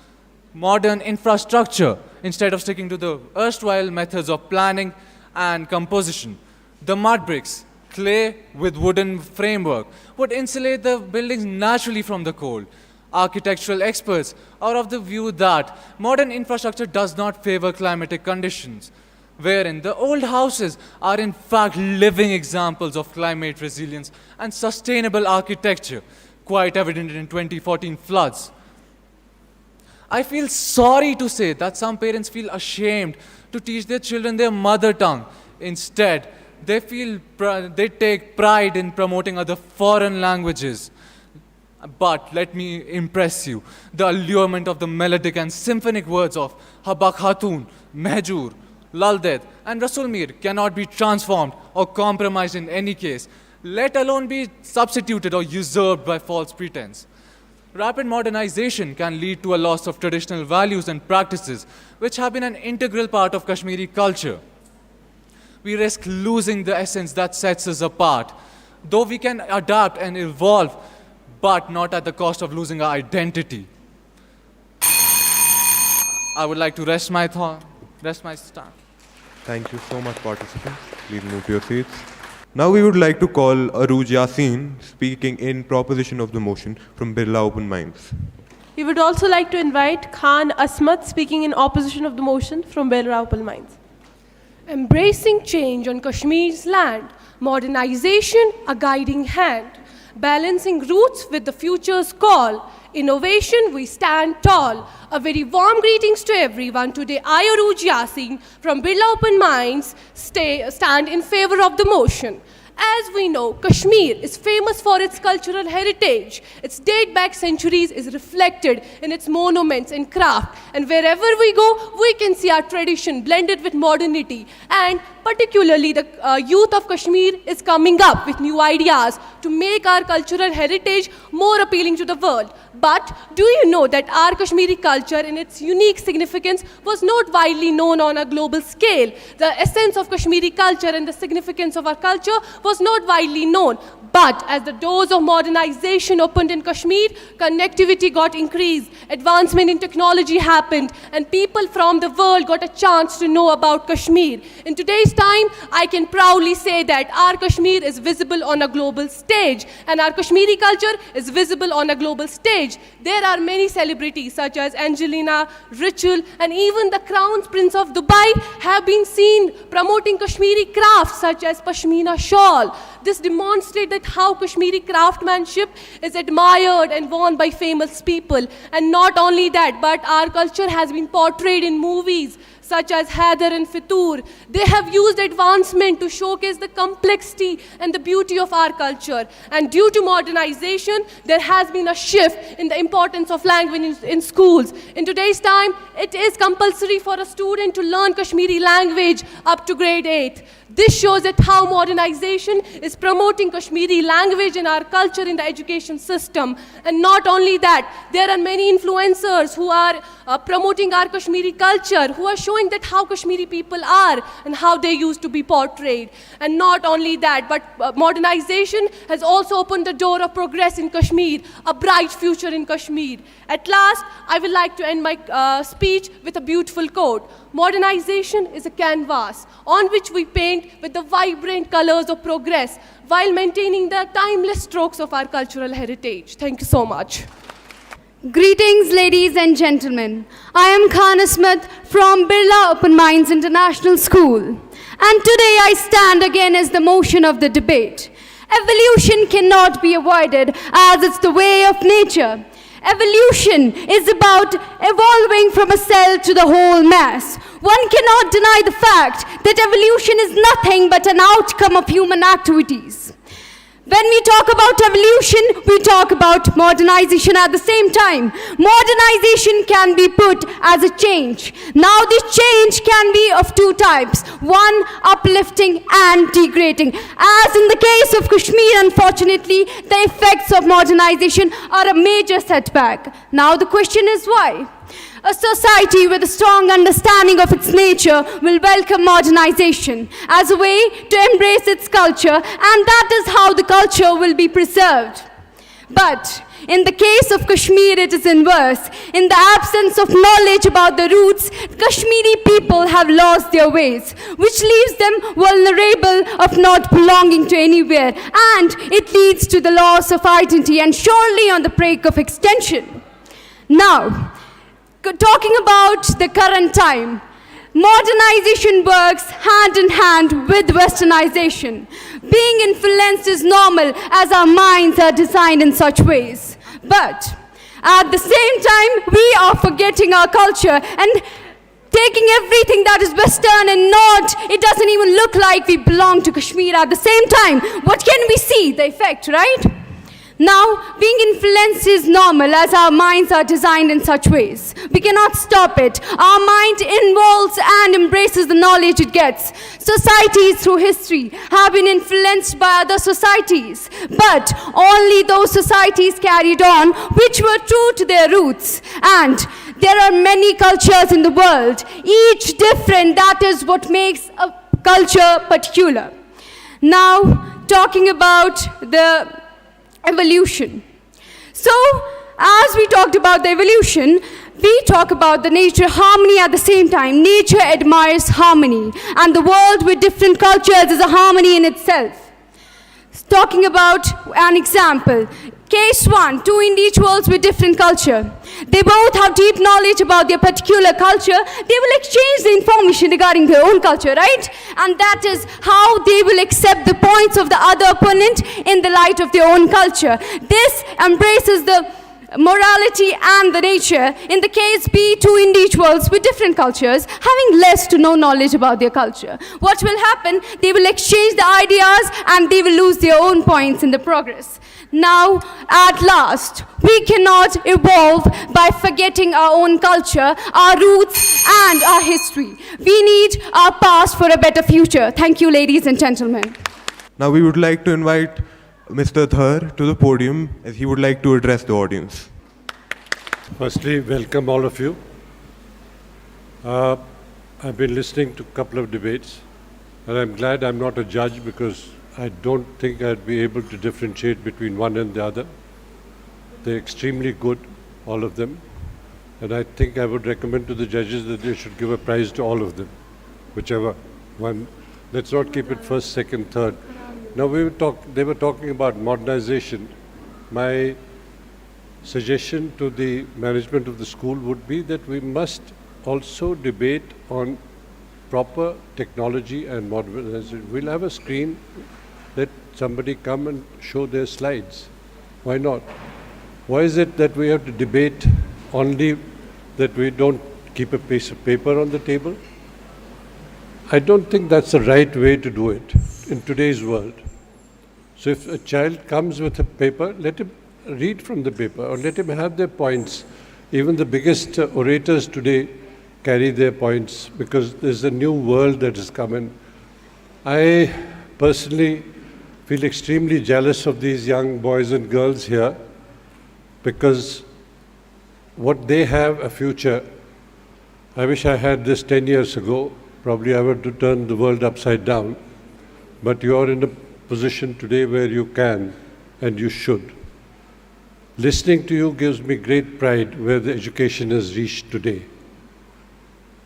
modern infrastructure instead of sticking to the erstwhile methods of planning and composition. The mud bricks, clay with wooden framework would insulate the buildings naturally from the cold. Architectural experts are of the view that modern infrastructure does not favor climatic conditions, wherein the old houses are in fact living examples of climate resilience and sustainable architecture, quite evident in 2014 floods. I feel sorry to say that some parents feel ashamed to teach their children their mother tongue. Instead, they take pride in promoting other foreign languages. But let me impress you, the allurement of the melodic and symphonic words of Habak Khatun, Mehjur, Laldet, and Rasul Mir cannot be transformed or compromised in any case, let alone be substituted or usurped by false pretense. Rapid modernization can lead to a loss of traditional values and practices which have been an integral part of Kashmiri culture. We risk losing the essence that sets us apart, though we can adapt and evolve, but not at the cost of losing our identity. I would like to rest my stand. Thank you so much, participants. Please move to your seats. Now we would like to call Arooj Yassin speaking in proposition of the motion from Birla Open Minds. We would also like to invite Khan Asmat speaking in opposition of the motion from Birla Open Minds. Embracing change on Kashmir's land, modernization a guiding hand, balancing roots with the future's call, innovation we stand tall. A very warm greetings to everyone. Today I, Arooj Yassin from Birla Open Minds, stand in favor of the motion. As we know, Kashmir is famous for its cultural heritage. Its date back centuries is reflected in its monuments and craft. And wherever we go, we can see our tradition blended with modernity. And particularly the youth of Kashmir is coming up with new ideas to make our cultural heritage more appealing to the world. But do you know that our Kashmiri culture in its unique significance was not widely known on a global scale? The essence of Kashmiri culture and the significance of our culture was not widely known. But as the doors of modernization opened in Kashmir, connectivity got increased, advancement in technology happened, and people from the world got a chance to know about Kashmir. In today's time, I can proudly say that our Kashmir is visible on a global stage, and our Kashmiri culture is visible on a global stage. There are many celebrities such as Angelina, Rachel, and even the Crown Prince of Dubai have been seen promoting Kashmiri crafts such as Pashmina shawl. This demonstrates that how Kashmiri craftsmanship is admired and worn by famous people. And not only that, but our culture has been portrayed in movies such as Haider and Fitoor. They have used advancement to showcase the complexity and the beauty of our culture. And due to modernization, there has been a shift in the importance of language in schools. In today's time, it is compulsory for a student to learn Kashmiri language up to grade 8. This shows that how modernization is promoting Kashmiri language and our culture in the education system. And not only that, there are many influencers who are promoting our Kashmiri culture, who are showing that how Kashmiri people are and how they used to be portrayed. And not only that, but modernization has also opened the door of progress in Kashmir, a bright future in Kashmir. At last, I would like to end my speech with a beautiful quote. Modernization is a canvas on which we paint with the vibrant colors of progress while maintaining the timeless strokes of our cultural heritage. Thank you so much. Greetings, ladies and gentlemen. I am Khan Asmat from Birla Open Minds International School. And today I stand again as the motion of the debate. Evolution cannot be avoided as it's the way of nature. Evolution is about evolving from a cell to the whole mass. One cannot deny the fact that evolution is nothing but an outcome of human activities. When we talk about evolution, we talk about modernization at the same time. Modernization can be put as a change. Now this change can be of two types. One, uplifting and degrading. As in the case of Kashmir, unfortunately, the effects of modernization are a major setback. Now the question is why? A society with a strong understanding of its nature will welcome modernization as a way to embrace its culture, and that is how the culture will be preserved. But in the case of Kashmir, it is inverse. In the absence of knowledge about the roots, Kashmiri people have lost their ways, which leaves them vulnerable of not belonging to anywhere, and it leads to the loss of identity and surely on the brink of extinction. Now, talking about the current time, modernization works hand in hand with westernization. Being influenced is normal as our minds are designed in such ways. But at the same time, we are forgetting our culture and taking everything that is Western and not, it doesn't even look like we belong to Kashmir at the same time. What can we see? The effect, right? Now, being influenced is normal as our minds are designed in such ways. We cannot stop it. Our mind involves and embraces the knowledge it gets. Societies through history have been influenced by other societies, but only those societies carried on which were true to their roots. And there are many cultures in the world, each different. That is what makes a culture particular. Now, talking about the evolution. So, as we talked about the evolution, we talk about the nature harmony at the same time. Nature admires harmony, and the world with different cultures is a harmony in itself. Talking about an example. Case 1, two individuals with different culture. They both have deep knowledge about their particular culture. They will exchange the information regarding their own culture, right? And that is how they will accept the points of the other opponent in the light of their own culture. This embraces the morality and the nature. In the case B, two individuals with different cultures having less to no knowledge about their culture. What will happen? They will exchange the ideas and they will lose their own points in the progress. Now, at last, we cannot evolve by forgetting our own culture, our roots, and our history. We need our past for a better future. Thank you, ladies and gentlemen. Now we would like to invite Mr. Thar to the podium as he would like to address the audience. Firstly, welcome all of you. I've been listening to a couple of debates, and I'm glad I'm not a judge because I don't think I'd be able to differentiate between one and the other. They're extremely good, all of them. And I think I would recommend to the judges that they should give a prize to all of them, whichever one. Let's not keep it first, second, third. Now they were talking about modernization. My suggestion to the management of the school would be that we must also debate on proper technology and modernization. We'll have a screen. Let somebody come and show their slides. Why not? Why is it that we have to debate only that we don't keep a piece of paper on the table? I don't think that's the right way to do it in today's world. So if a child comes with a paper, let him read from the paper or let him have their points. Even the biggest orators today carry their points because there's a new world that has come in. I personally feel extremely jealous of these young boys and girls here because what they have a future. I wish I had this 10 years ago. Probably I would have turned the world upside down. But you are in a position today where you can and you should. Listening to you gives me great pride where the education has reached today.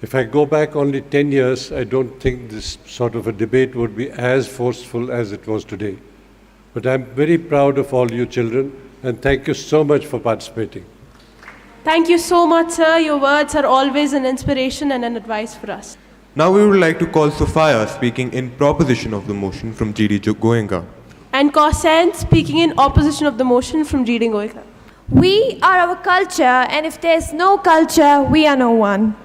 If I go back only 10 years, I don't think this sort of a debate would be as forceful as it was today. But I'm very proud of all you children, and thank you so much for participating. Thank you so much, sir. Your words are always an inspiration and an advice for us. Now we would like to call Sophia speaking in proposition of the motion from GD Goenka. And Kausen speaking in opposition of the motion from GD Goenka. We are our culture, and if there's no culture, we are no one.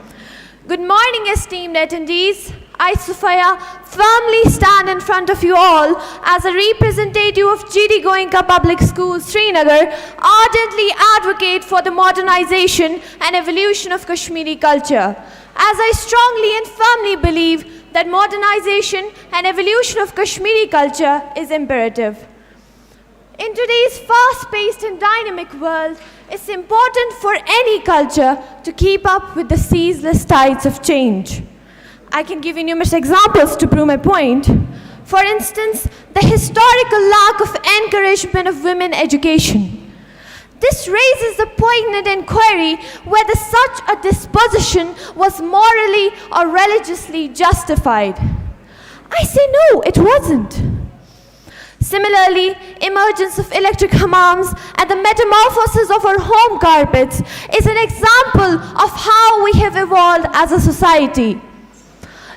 Good morning, esteemed attendees. I, Sufaya, firmly stand in front of you all as a representative of GD Goenka Public Schools, Srinagar, ardently advocate for the modernization and evolution of Kashmiri culture, as I strongly and firmly believe that modernization and evolution of Kashmiri culture is imperative. In today's fast-paced and dynamic world, it's important for any culture to keep up with the ceaseless tides of change. I can give you numerous examples to prove my point. For instance, the historical lack of encouragement of women education. This raises the poignant inquiry whether such a disposition was morally or religiously justified. I say no, it wasn't. Similarly, emergence of electric hammams and the metamorphosis of our home carpets is an example of how we have evolved as a society.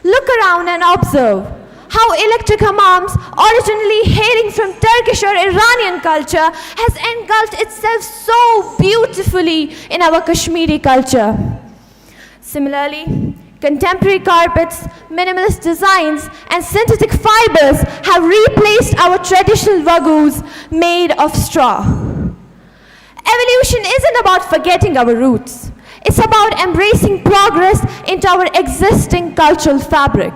Look around and observe how electric hammams, originally hailing from Turkish or Iranian culture, has engulfed itself so beautifully in our Kashmiri culture. Similarly, contemporary carpets, minimalist designs, and synthetic fibers have replaced our traditional wagus made of straw. Evolution isn't about forgetting our roots. It's about embracing progress into our existing cultural fabric.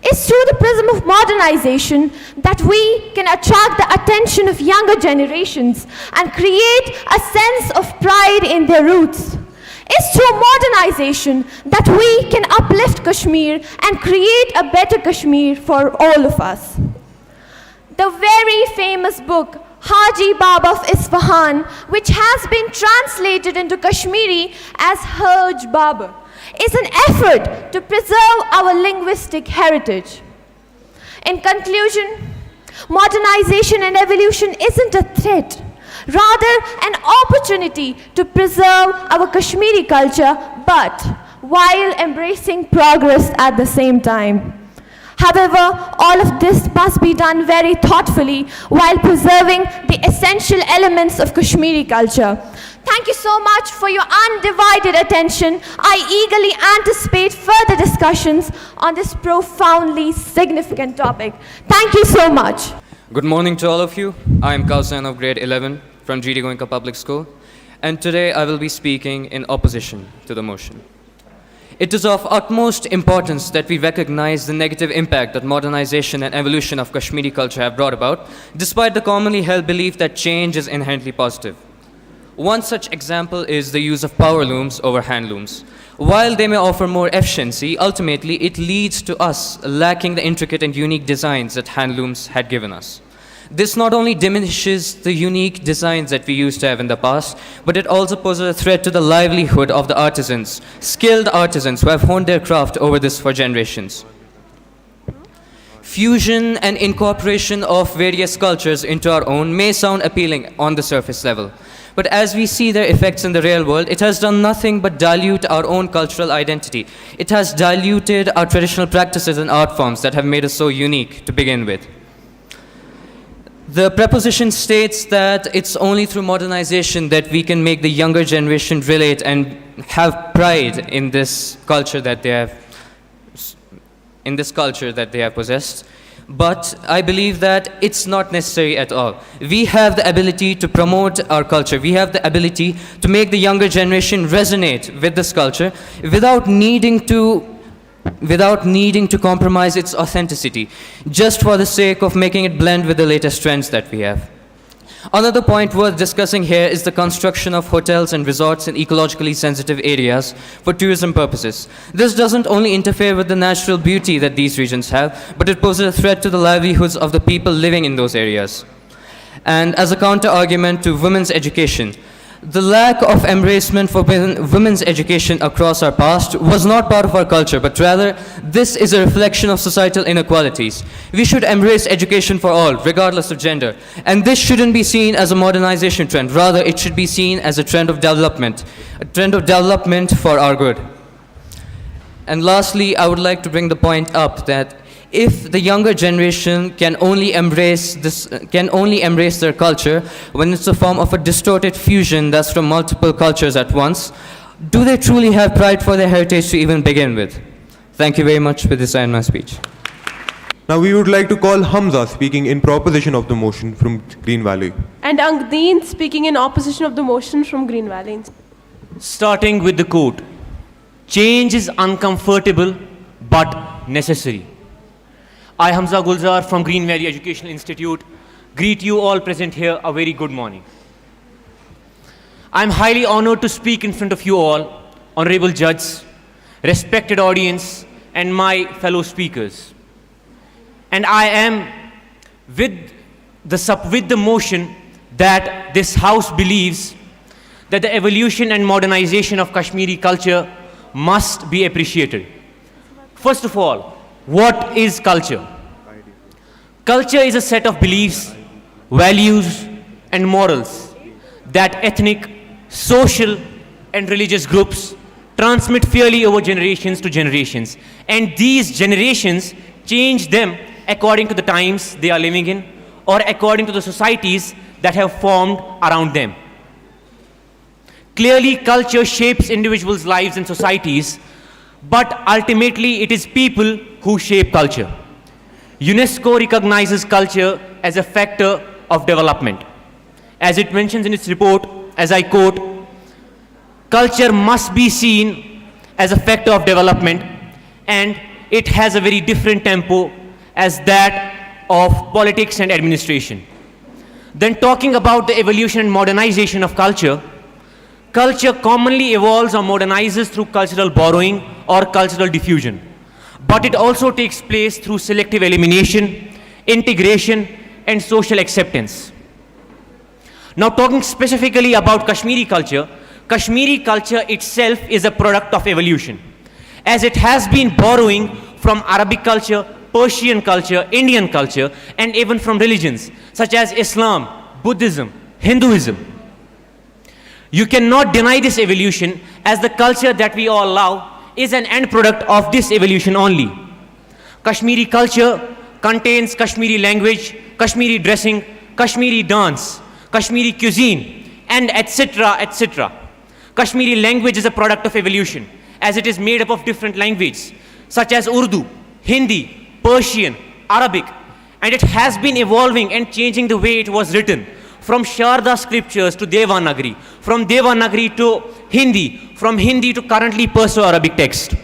It's through the prism of modernization that we can attract the attention of younger generations and create a sense of pride in their roots. It's through modernization that we can uplift Kashmir and create a better Kashmir for all of us. The very famous book, Haji Baba of Isfahan, which has been translated into Kashmiri as Haj Baba, is an effort to preserve our linguistic heritage. In conclusion, modernization and evolution isn't a threat, rather an opportunity to preserve our Kashmiri culture, but while embracing progress at the same time. However, all of this must be done very thoughtfully while preserving the essential elements of Kashmiri culture. Thank you so much for your undivided attention. I eagerly anticipate further discussions on this profoundly significant topic. Thank you so much. Good morning to all of you. I am Kausan of grade 11 from GD Goenka Public School, and today I will be speaking in opposition to the motion. It is of utmost importance that we recognize the negative impact that modernization and evolution of Kashmiri culture have brought about, despite the commonly held belief that change is inherently positive. One such example is the use of power looms over handlooms. While they may offer more efficiency, ultimately it leads to us lacking the intricate and unique designs that handlooms had given us. This not only diminishes the unique designs that we used to have in the past, but it also poses a threat to the livelihood of the artisans, skilled artisans who have honed their craft over this for generations. Fusion and incorporation of various cultures into our own may sound appealing on the surface level, but as we see their effects in the real world, it has done nothing but dilute our own cultural identity. It has diluted our traditional practices and art forms that have made us so unique to begin with. The proposition states that it's only through modernization that we can make the younger generation relate and have pride in this culture that they have possessed. But I believe that it's not necessary at all. We have the ability to promote our culture. We have the ability to make the younger generation resonate with this culture without needing to compromise its authenticity, just for the sake of making it blend with the latest trends that we have. Another point worth discussing here is the construction of hotels and resorts in ecologically sensitive areas for tourism purposes. This doesn't only interfere with the natural beauty that these regions have, but it poses a threat to the livelihoods of the people living in those areas. And as a counter-argument to women's education, the lack of embracement for women's education across our past was not part of our culture, but rather this is a reflection of societal inequalities. We should embrace education for all, regardless of gender. And this shouldn't be seen as a modernization trend. Rather, it should be seen as a trend of development for our good. And lastly, I would like to bring the point up that if the younger generation can only embrace their culture when it's a form of a distorted fusion that's from multiple cultures at once, do they truly have pride for their heritage to even begin with? Thank you very much. With this, I end my speech. Now we would like to call Hamza speaking in proposition of the motion from Green Valley. And Angdeen speaking in opposition of the motion from Green Valley. Starting with the quote, change is uncomfortable but necessary. I, Hamza Gulzar from Green Valley Educational Institute, greet you all present here a very good morning. I am highly honored to speak in front of you all, honorable judges, respected audience, and my fellow speakers. And I am with the motion that this House believes that the evolution and modernization of Kashmiri culture must be appreciated. First of all, what is culture? Culture is a set of beliefs, values, and morals that ethnic, social, and religious groups transmit fairly over generations to generations. And these generations change them according to the times they are living in or according to the societies that have formed around them. Clearly, culture shapes individuals' lives and societies, but ultimately it is people who shape culture. UNESCO recognizes culture as a factor of development. As it mentions in its report, as I quote, culture must be seen as a factor of development, and it has a very different tempo as that of politics and administration. Then talking about the evolution and modernization of culture, culture commonly evolves or modernizes through cultural borrowing or cultural diffusion. But it also takes place through selective elimination, integration, and social acceptance. Now talking specifically about Kashmiri culture itself is a product of evolution, as it has been borrowing from Arabic culture, Persian culture, Indian culture, and even from religions such as Islam, Buddhism, Hinduism. You cannot deny this evolution, as the culture that we all love is an end product of this evolution only. Kashmiri culture contains Kashmiri language, Kashmiri dressing, Kashmiri dance, Kashmiri cuisine, and etc., etc. Kashmiri language is a product of evolution, as it is made up of different languages such as Urdu, Hindi, Persian, Arabic, and it has been evolving and changing the way it was written, from Sharda scriptures to Devanagari, from Devanagari to Hindi, from Hindi to currently Perso-Arabic text.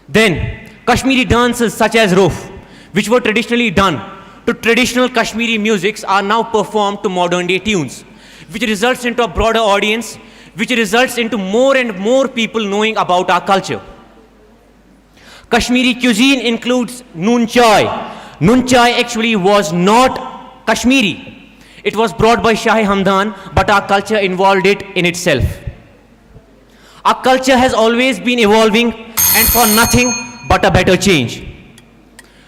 Then, Kashmiri dances such as Rof, which were traditionally done to traditional Kashmiri musics, are now performed to modern day tunes, which results into a broader audience, which results into more and more people knowing about our culture. Kashmiri cuisine includes noon chai. Noon chai actually was not Kashmiri. It was brought by Shahi Hamdan, but our culture involved it in itself. Our culture has always been evolving, and for nothing but a better change.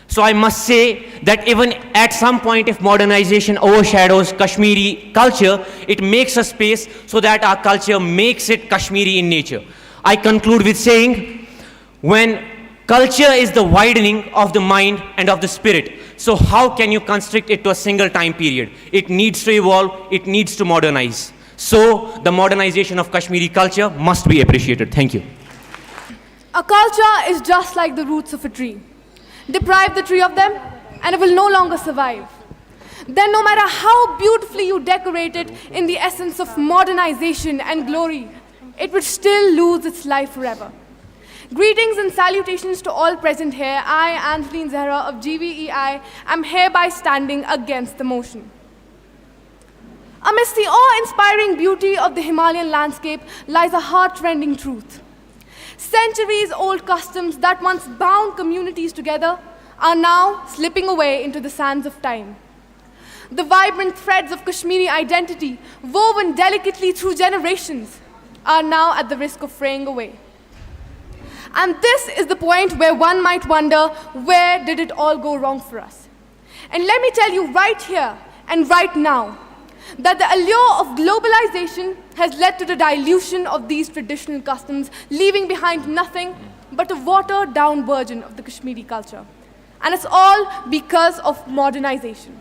So I must say that even at some point, if modernization overshadows Kashmiri culture, it makes a space so that our culture makes it Kashmiri in nature. I conclude with saying, when culture is the widening of the mind and of the spirit, so how can you constrict it to a single time period? It needs to evolve, it needs to modernize. So the modernization of Kashmiri culture must be appreciated. Thank you. A culture is just like the roots of a tree. Deprive the tree of them, and it will no longer survive. Then no matter how beautifully you decorate it in the essence of modernization and glory, it would still lose its life forever. Greetings and salutations to all present here. I, Angeline Zahra of GVEI, am hereby standing against the motion. Amidst the awe-inspiring beauty of the Himalayan landscape lies a heart-rending truth. Centuries-old customs that once bound communities together are now slipping away into the sands of time. The vibrant threads of Kashmiri identity, woven delicately through generations, are now at the risk of fraying away. And this is the point where one might wonder, where did it all go wrong for us? And let me tell you right here and right now, that the allure of globalization has led to the dilution of these traditional customs, leaving behind nothing but a watered-down version of the Kashmiri culture. And it's all because of modernization.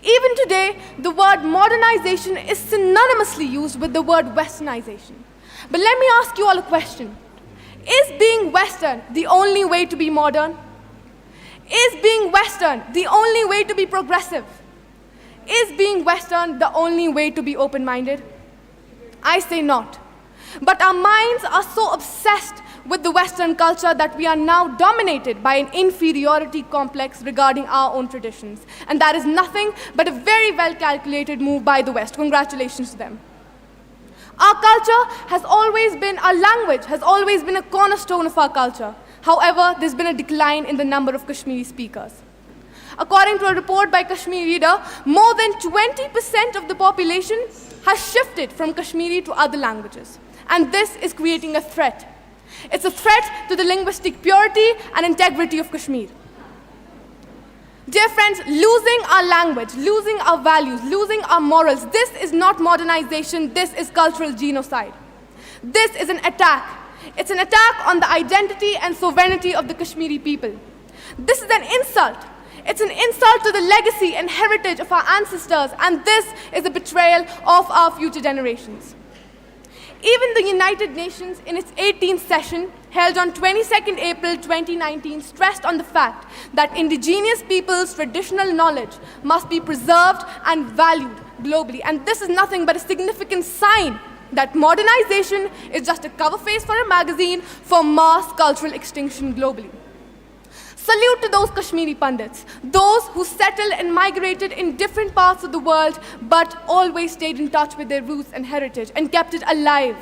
Even today, the word modernization is synonymously used with the word westernization. But let me ask you all a question. Is being Western the only way to be modern? Is being Western the only way to be progressive? Is being Western the only way to be open-minded? I say not. But our minds are so obsessed with the Western culture that we are now dominated by an inferiority complex regarding our own traditions. And that is nothing but a very well-calculated move by the West. Congratulations to them. Our culture has always been, our language has always been a cornerstone of our culture. However, there's been a decline in the number of Kashmiri speakers. According to a report by Kashmir Reader, more than 20% of the population has shifted from Kashmiri to other languages. And this is creating a threat. It's a threat to the linguistic purity and integrity of Kashmir. Dear friends, losing our language, losing our values, losing our morals, this is not modernization, this is cultural genocide. This is an attack. It's an attack on the identity and sovereignty of the Kashmiri people. This is an insult. It's an insult to the legacy and heritage of our ancestors, and this is a betrayal of our future generations. Even the United Nations, in its 18th session, held on 22nd April 2019, stressed on the fact that indigenous peoples' traditional knowledge must be preserved and valued globally. And this is nothing but a significant sign that modernization is just a cover face for a magazine for mass cultural extinction globally. Salute to those Kashmiri Pandits, those who settled and migrated in different parts of the world but always stayed in touch with their roots and heritage and kept it alive.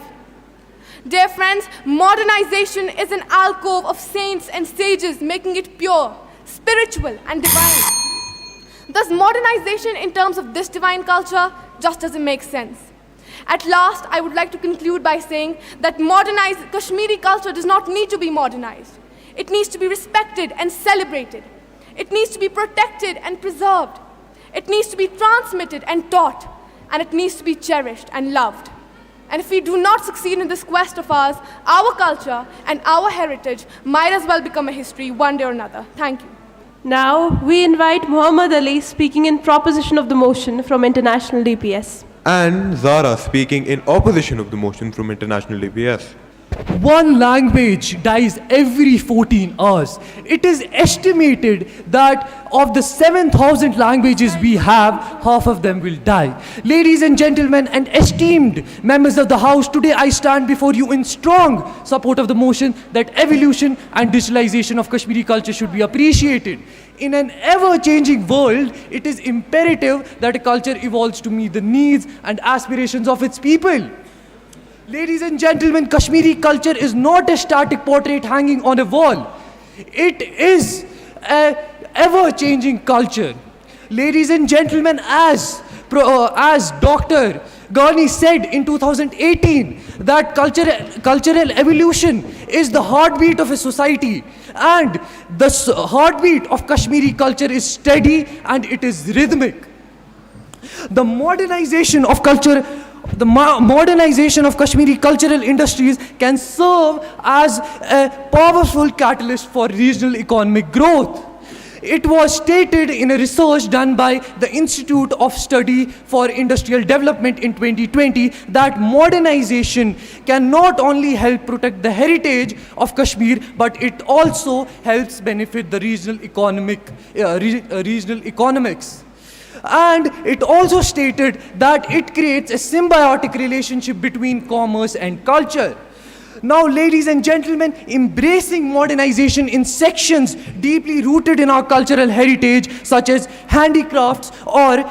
Dear friends, modernization is an alcove of saints and sages, making it pure, spiritual and divine. Thus, modernization in terms of this divine culture just doesn't make sense. At last, I would like to conclude by saying that modernized Kashmiri culture does not need to be modernized. It needs to be respected and celebrated. It needs to be protected and preserved. It needs to be transmitted and taught. And it needs to be cherished and loved. And if we do not succeed in this quest of ours, our culture and our heritage might as well become a history one day or another. Thank you. Now, we invite Muhammad Ali speaking in proposition of the motion from International DPS. And Zara speaking in opposition of the motion from International DPS. One language dies every 14 hours. It is estimated that of the 7,000 languages we have, half of them will die. Ladies and gentlemen and esteemed members of the House, today I stand before you in strong support of the motion that evolution and digitalization of Kashmiri culture should be appreciated. In an ever-changing world, it is imperative that a culture evolves to meet the needs and aspirations of its people. Ladies and gentlemen, Kashmiri culture is not a static portrait hanging on a wall. It is an ever-changing culture. Ladies and gentlemen, as Dr. Ghani said in 2018, that cultural evolution is the heartbeat of a society. And the heartbeat of Kashmiri culture is steady and it is rhythmic. The modernization of Kashmiri cultural industries can serve as a powerful catalyst for regional economic growth. It was stated in a research done by the Institute of Study for Industrial Development in 2020 that modernization can not only help protect the heritage of Kashmir, but it also helps benefit the regional economics. And it also stated that it creates a symbiotic relationship between commerce and culture. Now, ladies and gentlemen, embracing modernization in sections deeply rooted in our cultural heritage, such as handicrafts or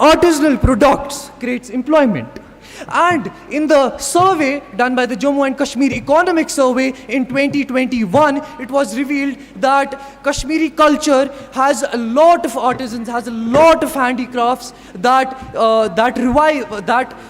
artisanal products, creates employment. And in the survey done by the Jammu and Kashmir Economic Survey in 2021, it was revealed that Kashmiri culture has a lot of artisans, has a lot of handicrafts that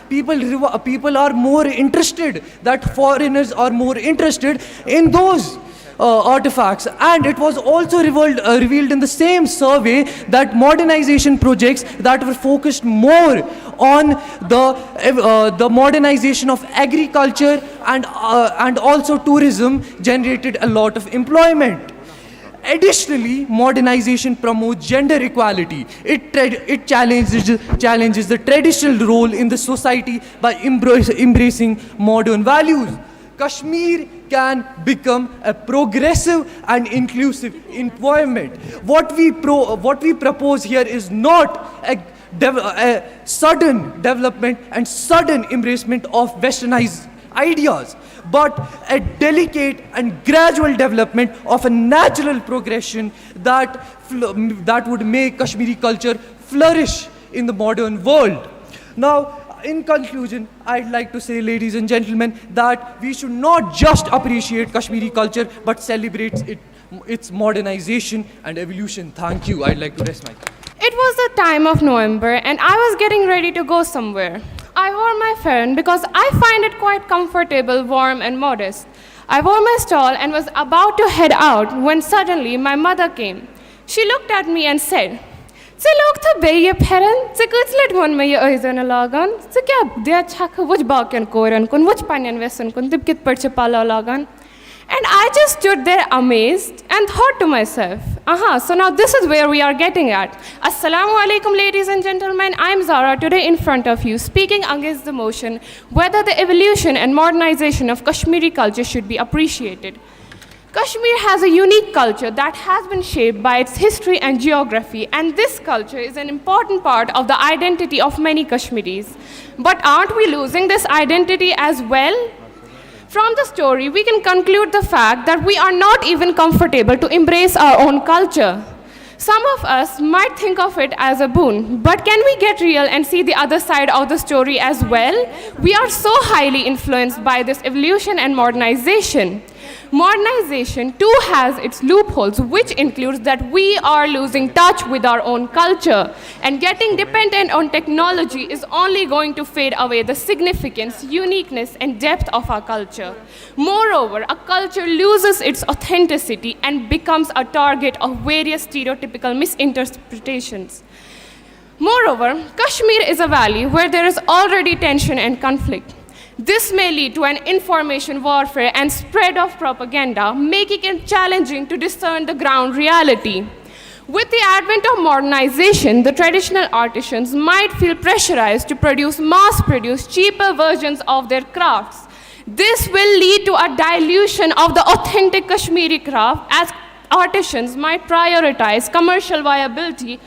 people are more interested, that foreigners are more interested in those artifacts. And it was also revealed in the same survey that modernization projects that were focused more on the modernization of agriculture and also tourism generated a lot of employment. Additionally, modernization promotes gender equality. It challenges the traditional role in the society by embracing modern values. Kashmir can become a progressive and inclusive environment. What we propose here is not a sudden development and sudden embracement of westernized ideas, but a delicate and gradual development of a natural progression that would make Kashmiri culture flourish in the modern world. Now, in conclusion, I'd like to say, ladies and gentlemen, that we should not just appreciate Kashmiri culture, but celebrate its modernization and evolution. Thank you. I'd like to rest my case. It was the time of November and I was getting ready to go somewhere. I wore my fan because I find it quite comfortable, warm and modest. I wore my stole and was about to head out when suddenly my mother came. She looked at me and said, "Ze log tha beye pheran, ze kutslet mon me ye oizana lagan, ze kya dia chakha wuch bakyan koran kun, wuch panyan vesan kun, tip kit parche pala lagan." And I just stood there amazed and thought to myself, so now this is where we are getting at. Assalamu alaikum, ladies and gentlemen. I'm Zara, today in front of you, speaking against the motion whether the evolution and modernization of Kashmiri culture should be appreciated. Kashmir has a unique culture that has been shaped by its history and geography, and this culture is an important part of the identity of many Kashmiris. But aren't we losing this identity as well? From the story, we can conclude the fact that we are not even comfortable to embrace our own culture. Some of us might think of it as a boon, but can we get real and see the other side of the story as well? We are so highly influenced by this evolution and modernization. Modernization too has its loopholes, which includes that we are losing touch with our own culture, and getting dependent on technology is only going to fade away the significance, uniqueness, and depth of our culture. Moreover, a culture loses its authenticity and becomes a target of various stereotypical misinterpretations. Moreover, Kashmir is a valley where there is already tension and conflict. This may lead to an information warfare and spread of propaganda, making it challenging to discern the ground reality. With the advent of modernization, the traditional artisans might feel pressurized to produce mass-produced, cheaper versions of their crafts. This will lead to a dilution of the authentic Kashmiri craft, as artisans might prioritize commercial viability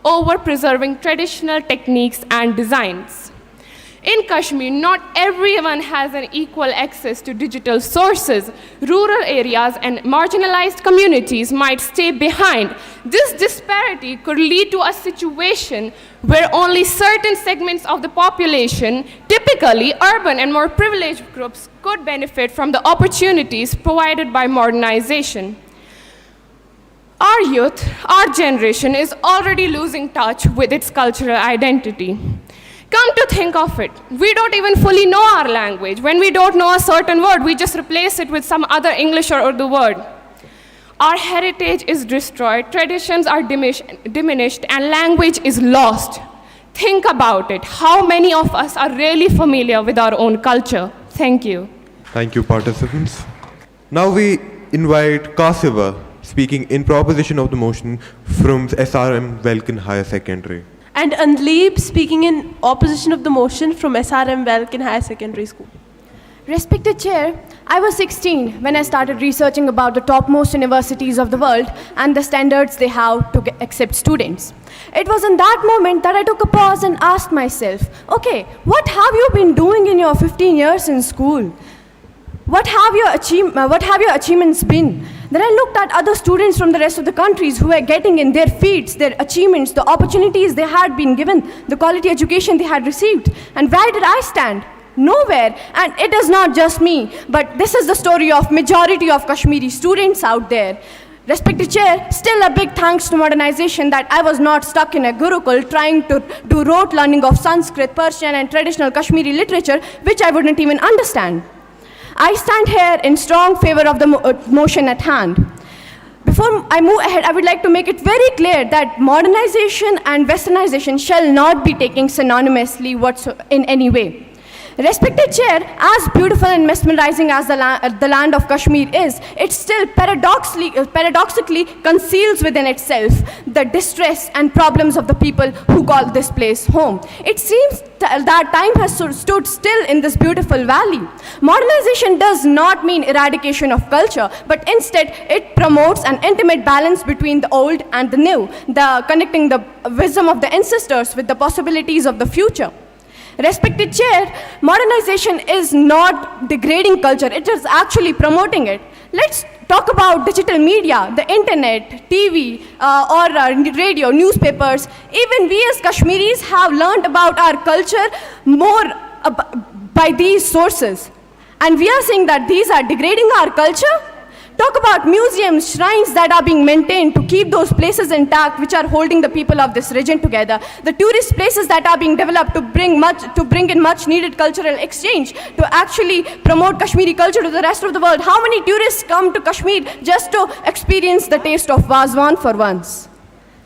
over preserving traditional techniques and designs. In Kashmir, not everyone has an equal access to digital sources. Rural areas and marginalized communities might stay behind. This disparity could lead to a situation where only certain segments of the population, typically urban and more privileged groups, could benefit from the opportunities provided by modernization. Our youth, our generation, is already losing touch with its cultural identity. Come to think of it, we don't even fully know our language. When we don't know a certain word, we just replace it with some other English or Urdu word. Our heritage is destroyed, traditions are diminished, and language is lost. Think about it. How many of us are really familiar with our own culture? Thank you. Thank you, participants. Now we invite Kasiba, speaking in proposition of the motion from SRM Welkin Higher Secondary. And Andleeb, speaking in opposition of the motion from SRM Welkin Higher Secondary School. Respected Chair, I was 16 when I started researching about the topmost universities of the world and the standards they have to accept students. It was in that moment that I took a pause and asked myself, okay, what have you been doing in your 15 years in school? What have your achievements been? Then I looked at other students from the rest of the countries who were getting in their feats, their achievements, the opportunities they had been given, the quality education they had received. And where did I stand? Nowhere. And it is not just me, but this is the story of majority of Kashmiri students out there. Respected Chair, still a big thanks to modernization that I was not stuck in a Gurukul trying to do rote learning of Sanskrit, Persian and traditional Kashmiri literature, which I wouldn't even understand. I stand here in strong favor of the motion at hand. Before I move ahead, I would like to make it very clear that modernization and westernization shall not be taken synonymously in any way. Respected Chair, as beautiful and mesmerizing as the land of Kashmir is, it still paradoxically conceals within itself the distress and problems of the people who call this place home. It seems that time has stood still in this beautiful valley. Modernization does not mean eradication of culture, but instead it promotes an intimate balance between the old and the new, connecting the wisdom of the ancestors with the possibilities of the future. Respected Chair, modernization is not degrading culture, it is actually promoting it. Let's talk about digital media, the internet, TV, or radio, newspapers. Even we as Kashmiris have learned about our culture more by these sources. And we are saying that these are degrading our culture? Talk about museums, shrines that are being maintained to keep those places intact, which are holding the people of this region together. The tourist places that are being developed to bring in much needed cultural exchange, to actually promote Kashmiri culture to the rest of the world. How many tourists come to Kashmir just to experience the taste of Wazwan for once?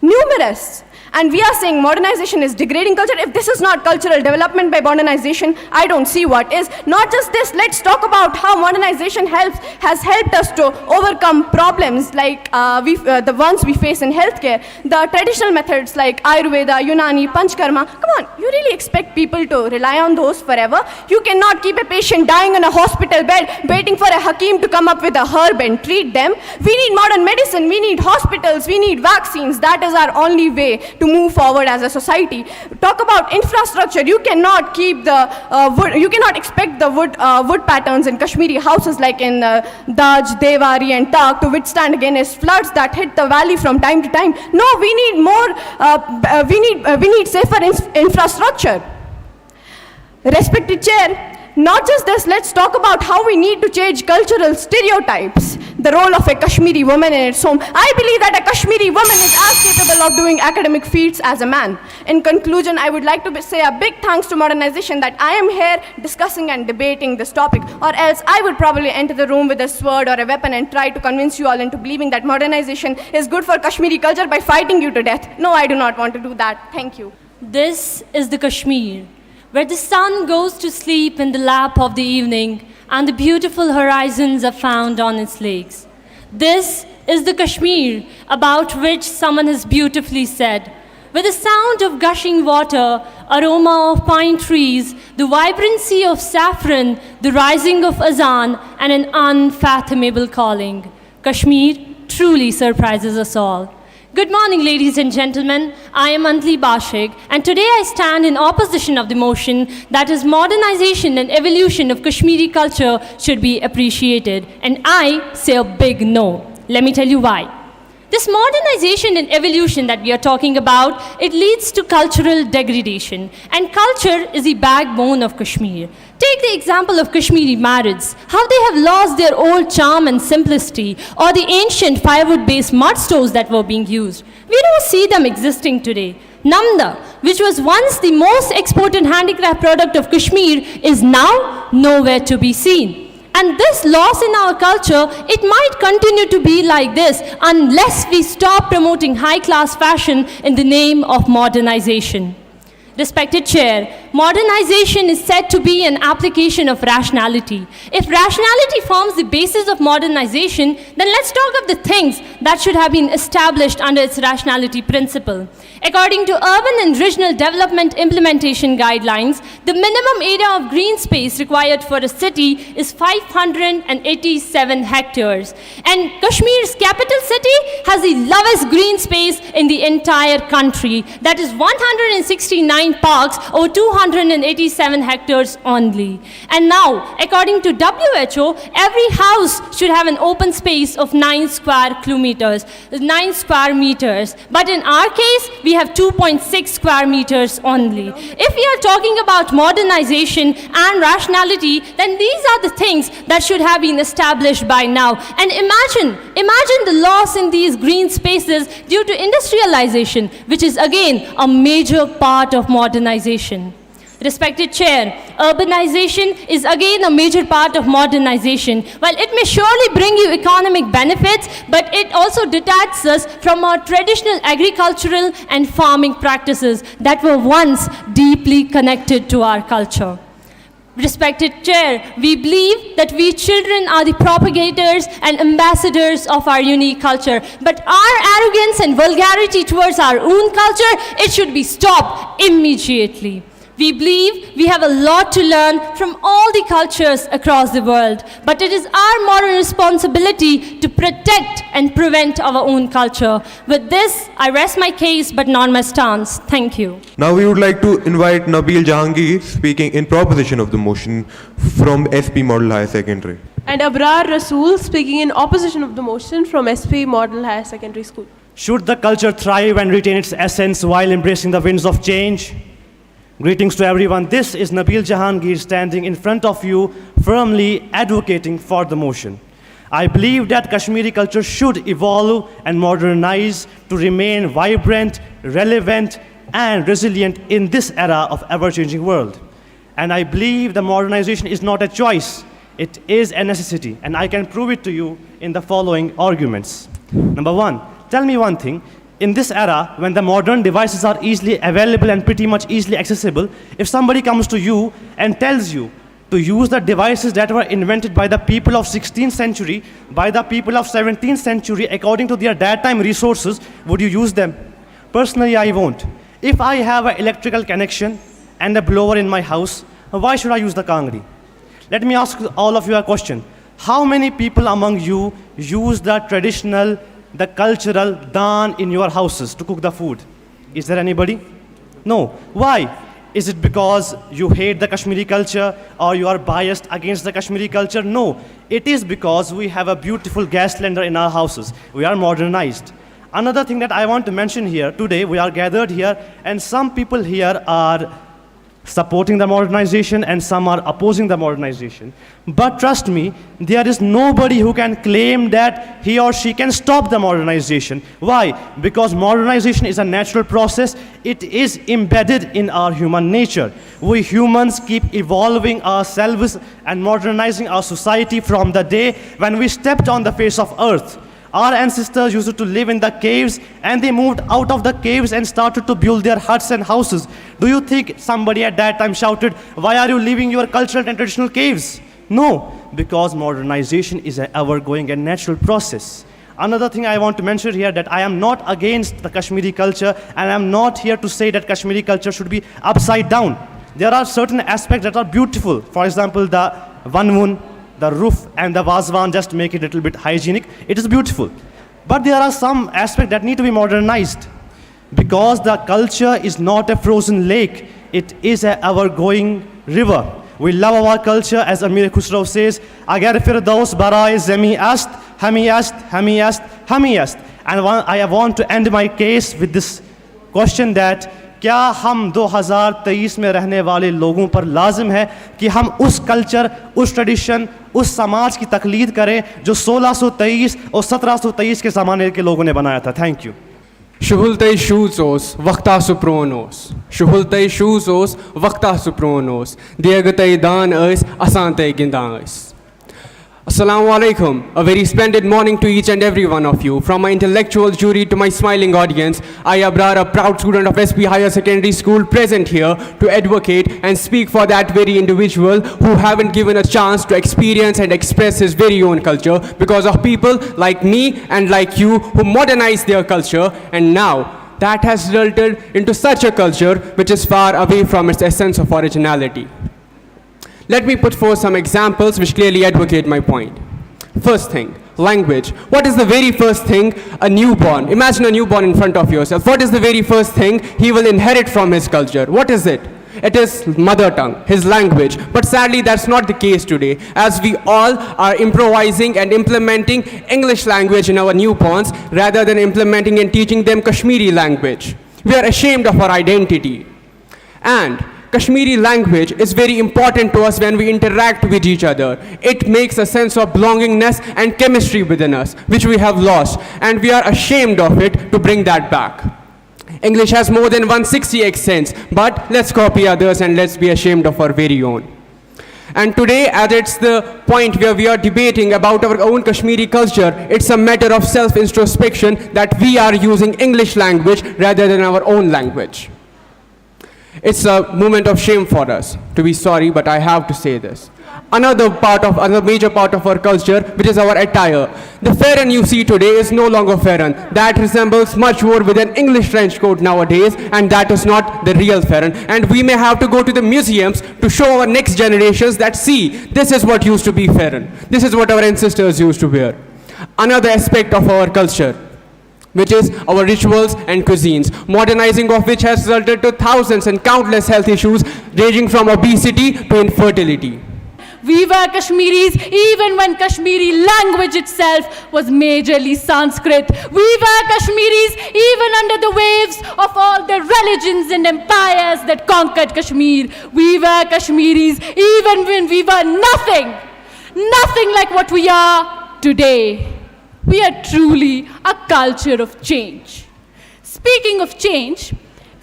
Numerous. And we are saying modernization is degrading culture. If this is not cultural development by modernization, I don't see what is. Not just this, let's talk about how modernization has helped us to overcome problems like the ones we face in healthcare. The traditional methods like Ayurveda, Unani, Panchkarma. Come on, you really expect people to rely on those forever? You cannot keep a patient dying in a hospital bed waiting for a Hakim to come up with a herb and treat them. We need modern medicine, we need hospitals, we need vaccines. That is our only way to move forward as a society. Talk about infrastructure. You cannot keep the you cannot expect the wood patterns in Kashmiri houses like in Daj, Devari and Tak to withstand against floods that hit the valley from time to time. No, we need more, we need safer infrastructure. Respected Chair, not just this, let's talk about how we need to change cultural stereotypes. The role of a Kashmiri woman in its home. I believe that a Kashmiri woman is as capable of doing academic feats as a man. In conclusion, I would like to say a big thanks to modernization that I am here discussing and debating this topic, or else I would probably enter the room with a sword or a weapon and try to convince you all into believing that modernization is good for Kashmiri culture by fighting you to death. No, I do not want to do that. Thank you. This is the Kashmir, where the sun goes to sleep in the lap of the evening and the beautiful horizons are found on its lakes. This is the Kashmir about which someone has beautifully said, with the sound of gushing water, aroma of pine trees, the vibrancy of saffron, the rising of azan, and an unfathomable calling. Kashmir truly surprises us all. Good morning, ladies and gentlemen. I am Antli Bashik, and today I stand in opposition of the motion that is modernization and evolution of Kashmiri culture should be appreciated. And I say a big no. Let me tell you why. This modernization and evolution that we are talking about, it leads to cultural degradation. And culture is the backbone of Kashmir. Take the example of Kashmiri marriages, how they have lost their old charm and simplicity, or the ancient firewood-based mud stoves that were being used. We don't see them existing today. Namda, which was once the most exported handicraft product of Kashmir, is now nowhere to be seen. And this loss in our culture, it might continue to be like this unless we stop promoting high-class fashion in the name of modernization. Respected Chair, modernization is said to be an application of rationality. If rationality forms the basis of modernization, then let's talk of the things that should have been established under its rationality principle. According to Urban and Regional Development Implementation Guidelines, the minimum area of green space required for a city is 587 hectares. And Kashmir's capital city has the lowest green space in the entire country. That is 169 parks or 287 hectares only. And now, according to WHO, every house should have an open space of 9 square kilometers, 9 square meters. But in our case, we have 2.6 square meters only. If we are talking about modernization and rationality, then these are the things that should have been established by now. And imagine the loss in these green spaces due to industrialization, which is again a major part of modernization. Respected Chair, urbanization is again a major part of modernization. While it may surely bring you economic benefits, but it also detaches us from our traditional agricultural and farming practices that were once deeply connected to our culture. Respected Chair, we believe that we children are the propagators and ambassadors of our unique culture. But our arrogance and vulgarity towards our own culture, it should be stopped immediately. We believe we have a lot to learn from all the cultures across the world, but it is our moral responsibility to protect and prevent our own culture. With this, I rest my case but not my stance. Thank you. Now we would like to invite Nabil Jahangir speaking in proposition of the motion from SP Model Higher Secondary. And Abrar Rasool speaking in opposition of the motion from SP Model Higher Secondary School. Should the culture thrive and retain its essence while embracing the winds of change? Greetings to everyone. This is Nabil Jahangir standing in front of you, firmly advocating for the motion. I believe that Kashmiri culture should evolve and modernize to remain vibrant, relevant, and resilient in this era of ever-changing world. And I believe the modernization is not a choice, it is a necessity. And I can prove it to you in the following arguments. Number one, tell me one thing. In this era, when the modern devices are easily available and pretty much easily accessible, if somebody comes to you and tells you to use the devices that were invented by the people of 16th century, by the people of 17th century, according to their that time resources, would you use them? Personally, I won't. If I have an electrical connection and a blower in my house, why should I use the kangri? Let me ask all of you a question. How many people among you use the traditional, the cultural daan in your houses to cook the food? Is there anybody? No. Why? Is it because you hate the Kashmiri culture or you are biased against the Kashmiri culture? No. It is because we have a beautiful gas cylinder in our houses. We are modernized. Another thing that I want to mention here, today we are gathered here and some people here are supporting the modernization and some are opposing the modernization. But trust me, there is nobody who can claim that he or she can stop the modernization. Why? Because modernization is a natural process. It is embedded in our human nature. We humans keep evolving ourselves and modernizing our society from the day when we stepped on the face of earth. Our ancestors used to live in the caves and they moved out of the caves and started to build their huts and houses. Do you think somebody at that time shouted, "Why are you leaving your cultural and traditional caves?" No, because modernization is an ever-going and natural process. Another thing I want to mention here that I am not against the Kashmiri culture and I am not here to say that Kashmiri culture should be upside down. There are certain aspects that are beautiful. For example, the vanvun, the roof and the wazwan just make it a little bit hygienic. It is beautiful. But there are some aspects that need to be modernized because the culture is not a frozen lake. It is an ever-going river. We love our culture, as Amir Khusro says, Agar firdaus baraye zemi ast, hami ast, hami ast, hami ast. And I want to end my case with this question that क्या हम 2023 में रहने वाले लोगों पर लाजिम है कि हम उस कल्चर, उस ट्रेडिशन, उस समाज की तकलीद करें जो 1623 और 1723 के ज़माने के लोगों ने बनाया था? Thank you. Shuhultai shuzos, vakta supronos. Shuhultai shuzos, vakta supronos. Diagatai dan is, asante gindan is. Assalamu alaikum. A very splendid morning to each and every one of you. From my intellectual jury to my smiling audience, I, Abrar, a proud student of SP Higher Secondary School, present here to advocate and speak for that very individual who haven't given a chance to experience and express his very own culture because of people like me and like you who modernize their culture, and now that has resulted into such a culture which is far away from its essence of originality. Let me put forth some examples which clearly advocate my point. First thing, language. What is the very first thing a newborn, imagine a newborn in front of yourself, what is the very first thing he will inherit from his culture? What is it? It is mother tongue, his language. But sadly, that's not the case today, as we all are improvising and implementing English language in our newborns rather than implementing and teaching them Kashmiri language. We are ashamed of our identity. And Kashmiri language is very important to us when we interact with each other. It makes a sense of belongingness and chemistry within us, which we have lost, and we are ashamed of it to bring that back. English has more than 160 accents, but let's copy others and let's be ashamed of our very own. And today, as it's the point where we are debating about our own Kashmiri culture, it's a matter of self-introspection that we are using English language rather than our own language. It's a moment of shame for us to be sorry, but I have to say this. Another major part of our culture, which is our attire. The Farron you see today is no longer Farron. That resembles much more with an English trench coat nowadays, and that is not the real Farron. And we may have to go to the museums to show our next generations that, see, this is what used to be Farron. This is what our ancestors used to wear. Another aspect of our culture, which is our rituals and cuisines, modernizing of which has resulted to thousands and countless health issues ranging from obesity to infertility. We were Kashmiris even when Kashmiri language itself was majorly Sanskrit. We were Kashmiris even under the waves of all the religions and empires that conquered Kashmir. We were Kashmiris even when we were nothing like what we are today. We are truly a culture of change. Speaking of change,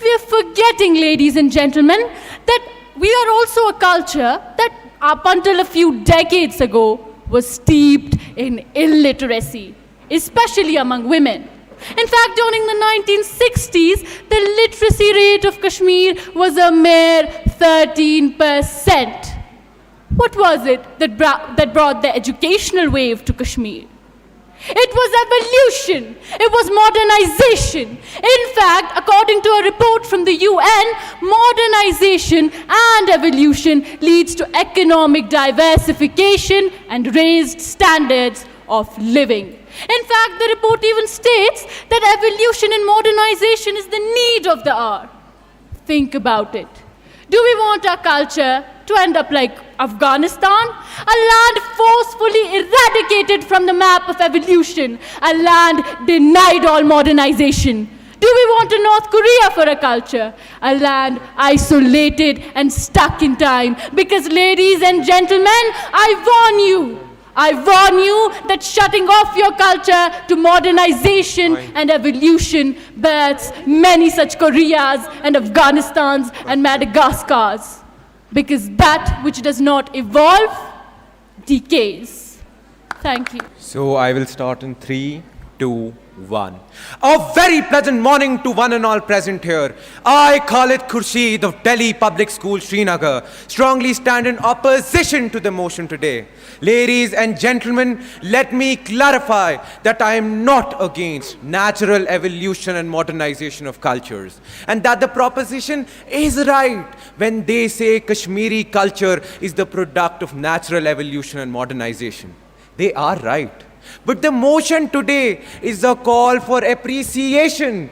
we are forgetting, ladies and gentlemen, that we are also a culture that up until a few decades ago was steeped in illiteracy, especially among women. In fact, during the 1960s, the literacy rate of Kashmir was a mere 13%. What was it that brought the educational wave to Kashmir? It was evolution. It was modernization. In fact, according to a report from the UN, modernization and evolution leads to economic diversification and raised standards of living. In fact, the report even states that evolution and modernization is the need of the hour. Think about it. Do we want our culture to end up like Afghanistan, a land forcefully eradicated from the map of evolution, a land denied all modernization? Do we want a North Korea for a culture, a land isolated and stuck in time? Because, ladies and gentlemen, I warn you that shutting off your culture to modernization and evolution births many such Koreas and Afghanistans and Madagascars. Because that which does not evolve decays. Thank you. So I will start in 3, 2, 1. A very pleasant morning to one and all present here. I, Khalid Khurshid of Delhi Public School, Srinagar, strongly stand in opposition to the motion today. Ladies and gentlemen, let me clarify that I am not against natural evolution and modernization of cultures, and that the proposition is right when they say Kashmiri culture is the product of natural evolution and modernization. They are right. But the motion today is a call for appreciation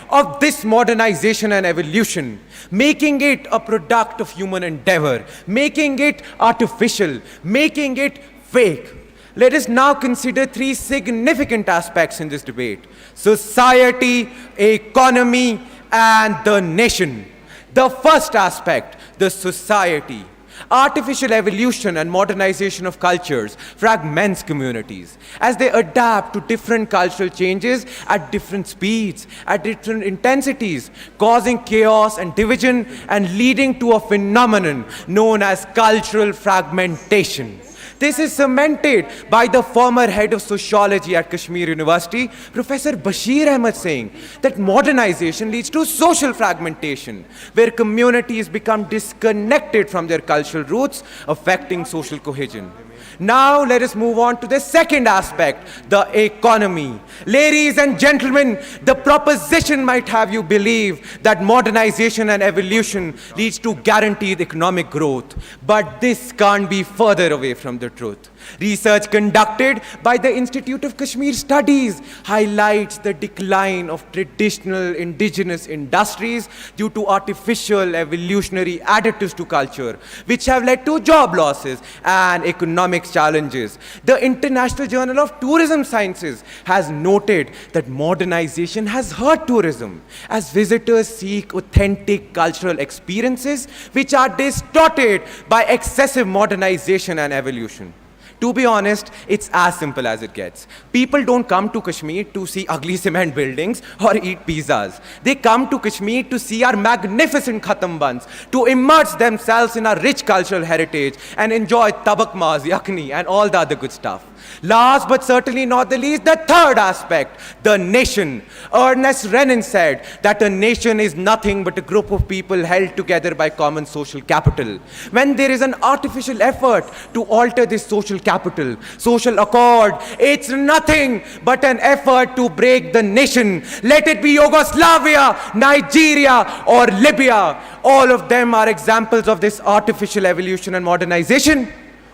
of this modernization and evolution, making it a product of human endeavor, making it artificial, making it fake. Let us now consider 3 significant aspects in this debate: society, economy, and the nation. The first aspect, the society. Artificial evolution and modernization of cultures fragments communities as they adapt to different cultural changes at different speeds, at different intensities, causing chaos and division and leading to a phenomenon known as cultural fragmentation. This is cemented by the former head of sociology at Kashmir University, Professor Bashir Ahmed, saying that modernization leads to social fragmentation, where communities become disconnected from their cultural roots, affecting social cohesion. Now let us move on to the second aspect, the economy. Ladies and gentlemen, the proposition might have you believe that modernization and evolution leads to guaranteed economic growth, but this can't be further away from the truth. Research conducted by the Institute of Kashmir Studies highlights the decline of traditional indigenous industries due to artificial evolutionary additives to culture, which have led to job losses and economic challenges. The International Journal of Tourism Sciences has noted that modernization has hurt tourism as visitors seek authentic cultural experiences which are distorted by excessive modernization and evolution. To be honest, it's as simple as it gets. People don't come to Kashmir to see ugly cement buildings or eat pizzas. They come to Kashmir to see our magnificent khatam buns, to immerse themselves in our rich cultural heritage and enjoy tabak maaz, yakni and all the other good stuff. Last but certainly not the least, the third aspect, the nation. Ernest Renan said that a nation is nothing but a group of people held together by common social capital. When there is an artificial effort to alter this social capital, social accord, it's nothing but an effort to break the nation. Let it be Yugoslavia, Nigeria, or Libya. All of them are examples of this artificial evolution and modernization.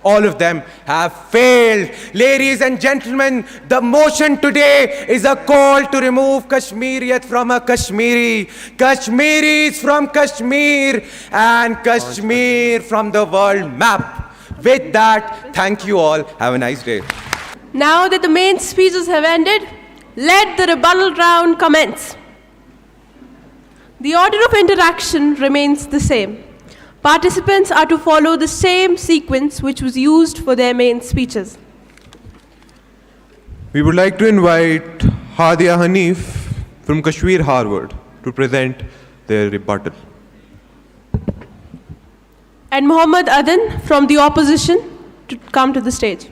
All of them have failed. Ladies and gentlemen, the motion today is a call to remove Kashmiriyat from a Kashmiri, Kashmiris from Kashmir, and Kashmir from the world map. With that, thank you all. Have a nice day. Now that the main speeches have ended, let the rebuttal round commence. The order of interaction remains the same. Participants are to follow the same sequence which was used for their main speeches. We would like to invite Hadia Hanif from Kashmir Harvard to present their rebuttal. And Muhammad Adan from the opposition to come to the stage.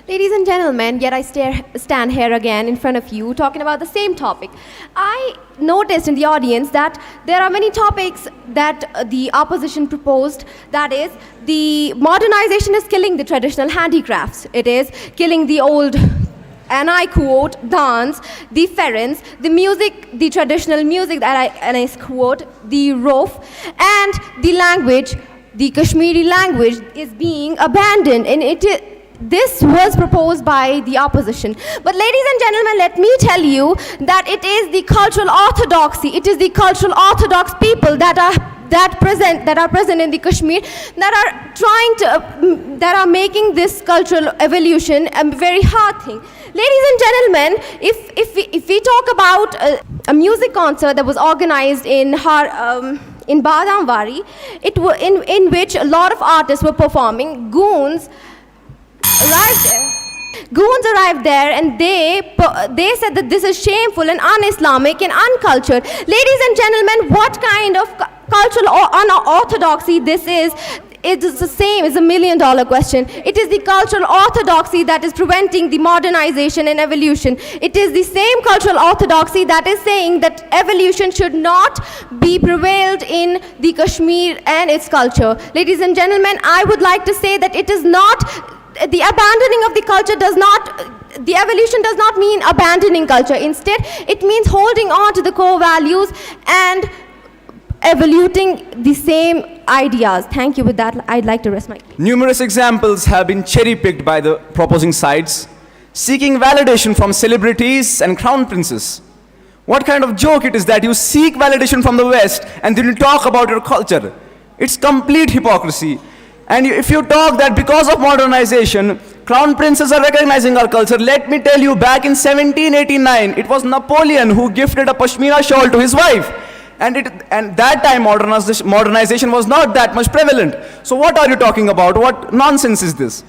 Ladies and gentlemen, yet I stand here again in front of you talking about the same topic. I noticed in the audience that there are many topics that the opposition proposed. That is, the modernization is killing the traditional handicrafts. It is killing the old, and I quote, dance, the ferens, the music, the traditional music, and I quote, the rof, and the language, the Kashmiri language is being abandoned, and this was proposed by the opposition. But ladies and gentlemen, let me tell you that it is the cultural orthodoxy, it is the cultural orthodox people that are present in the Kashmir that are making this cultural evolution a very hard thing. Ladies and gentlemen, if we talk about a music concert that was organized in Badamwari, in which a lot of artists were performing, goons arrived there and they said that this is shameful and un-Islamic and uncultured. Ladies and gentlemen, what kind of cultural unorthodoxy this is? It is the same, it's $1 million question. It is the cultural orthodoxy that is preventing the modernization and evolution. It is the same cultural orthodoxy that is saying that evolution should not be prevailed in the Kashmir and its culture. Ladies and gentlemen, I would like to say that it is not the abandoning of the culture the evolution does not mean abandoning culture. Instead, it means holding on to the core values and evoluting the same ideas. Thank you. With that, I'd like to rest my case. Numerous examples have been cherry-picked by the proposing sides, seeking validation from celebrities and crown princes. What kind of joke it is that you seek validation from the West and then you talk about your culture? It's complete hypocrisy. And if you talk that because of modernization, crown princes are recognizing our culture, let me tell you, back in 1789, it was Napoleon who gifted a pashmina shawl to his wife. And that time modernization was not that much prevalent. So what are you talking about? What nonsense is this?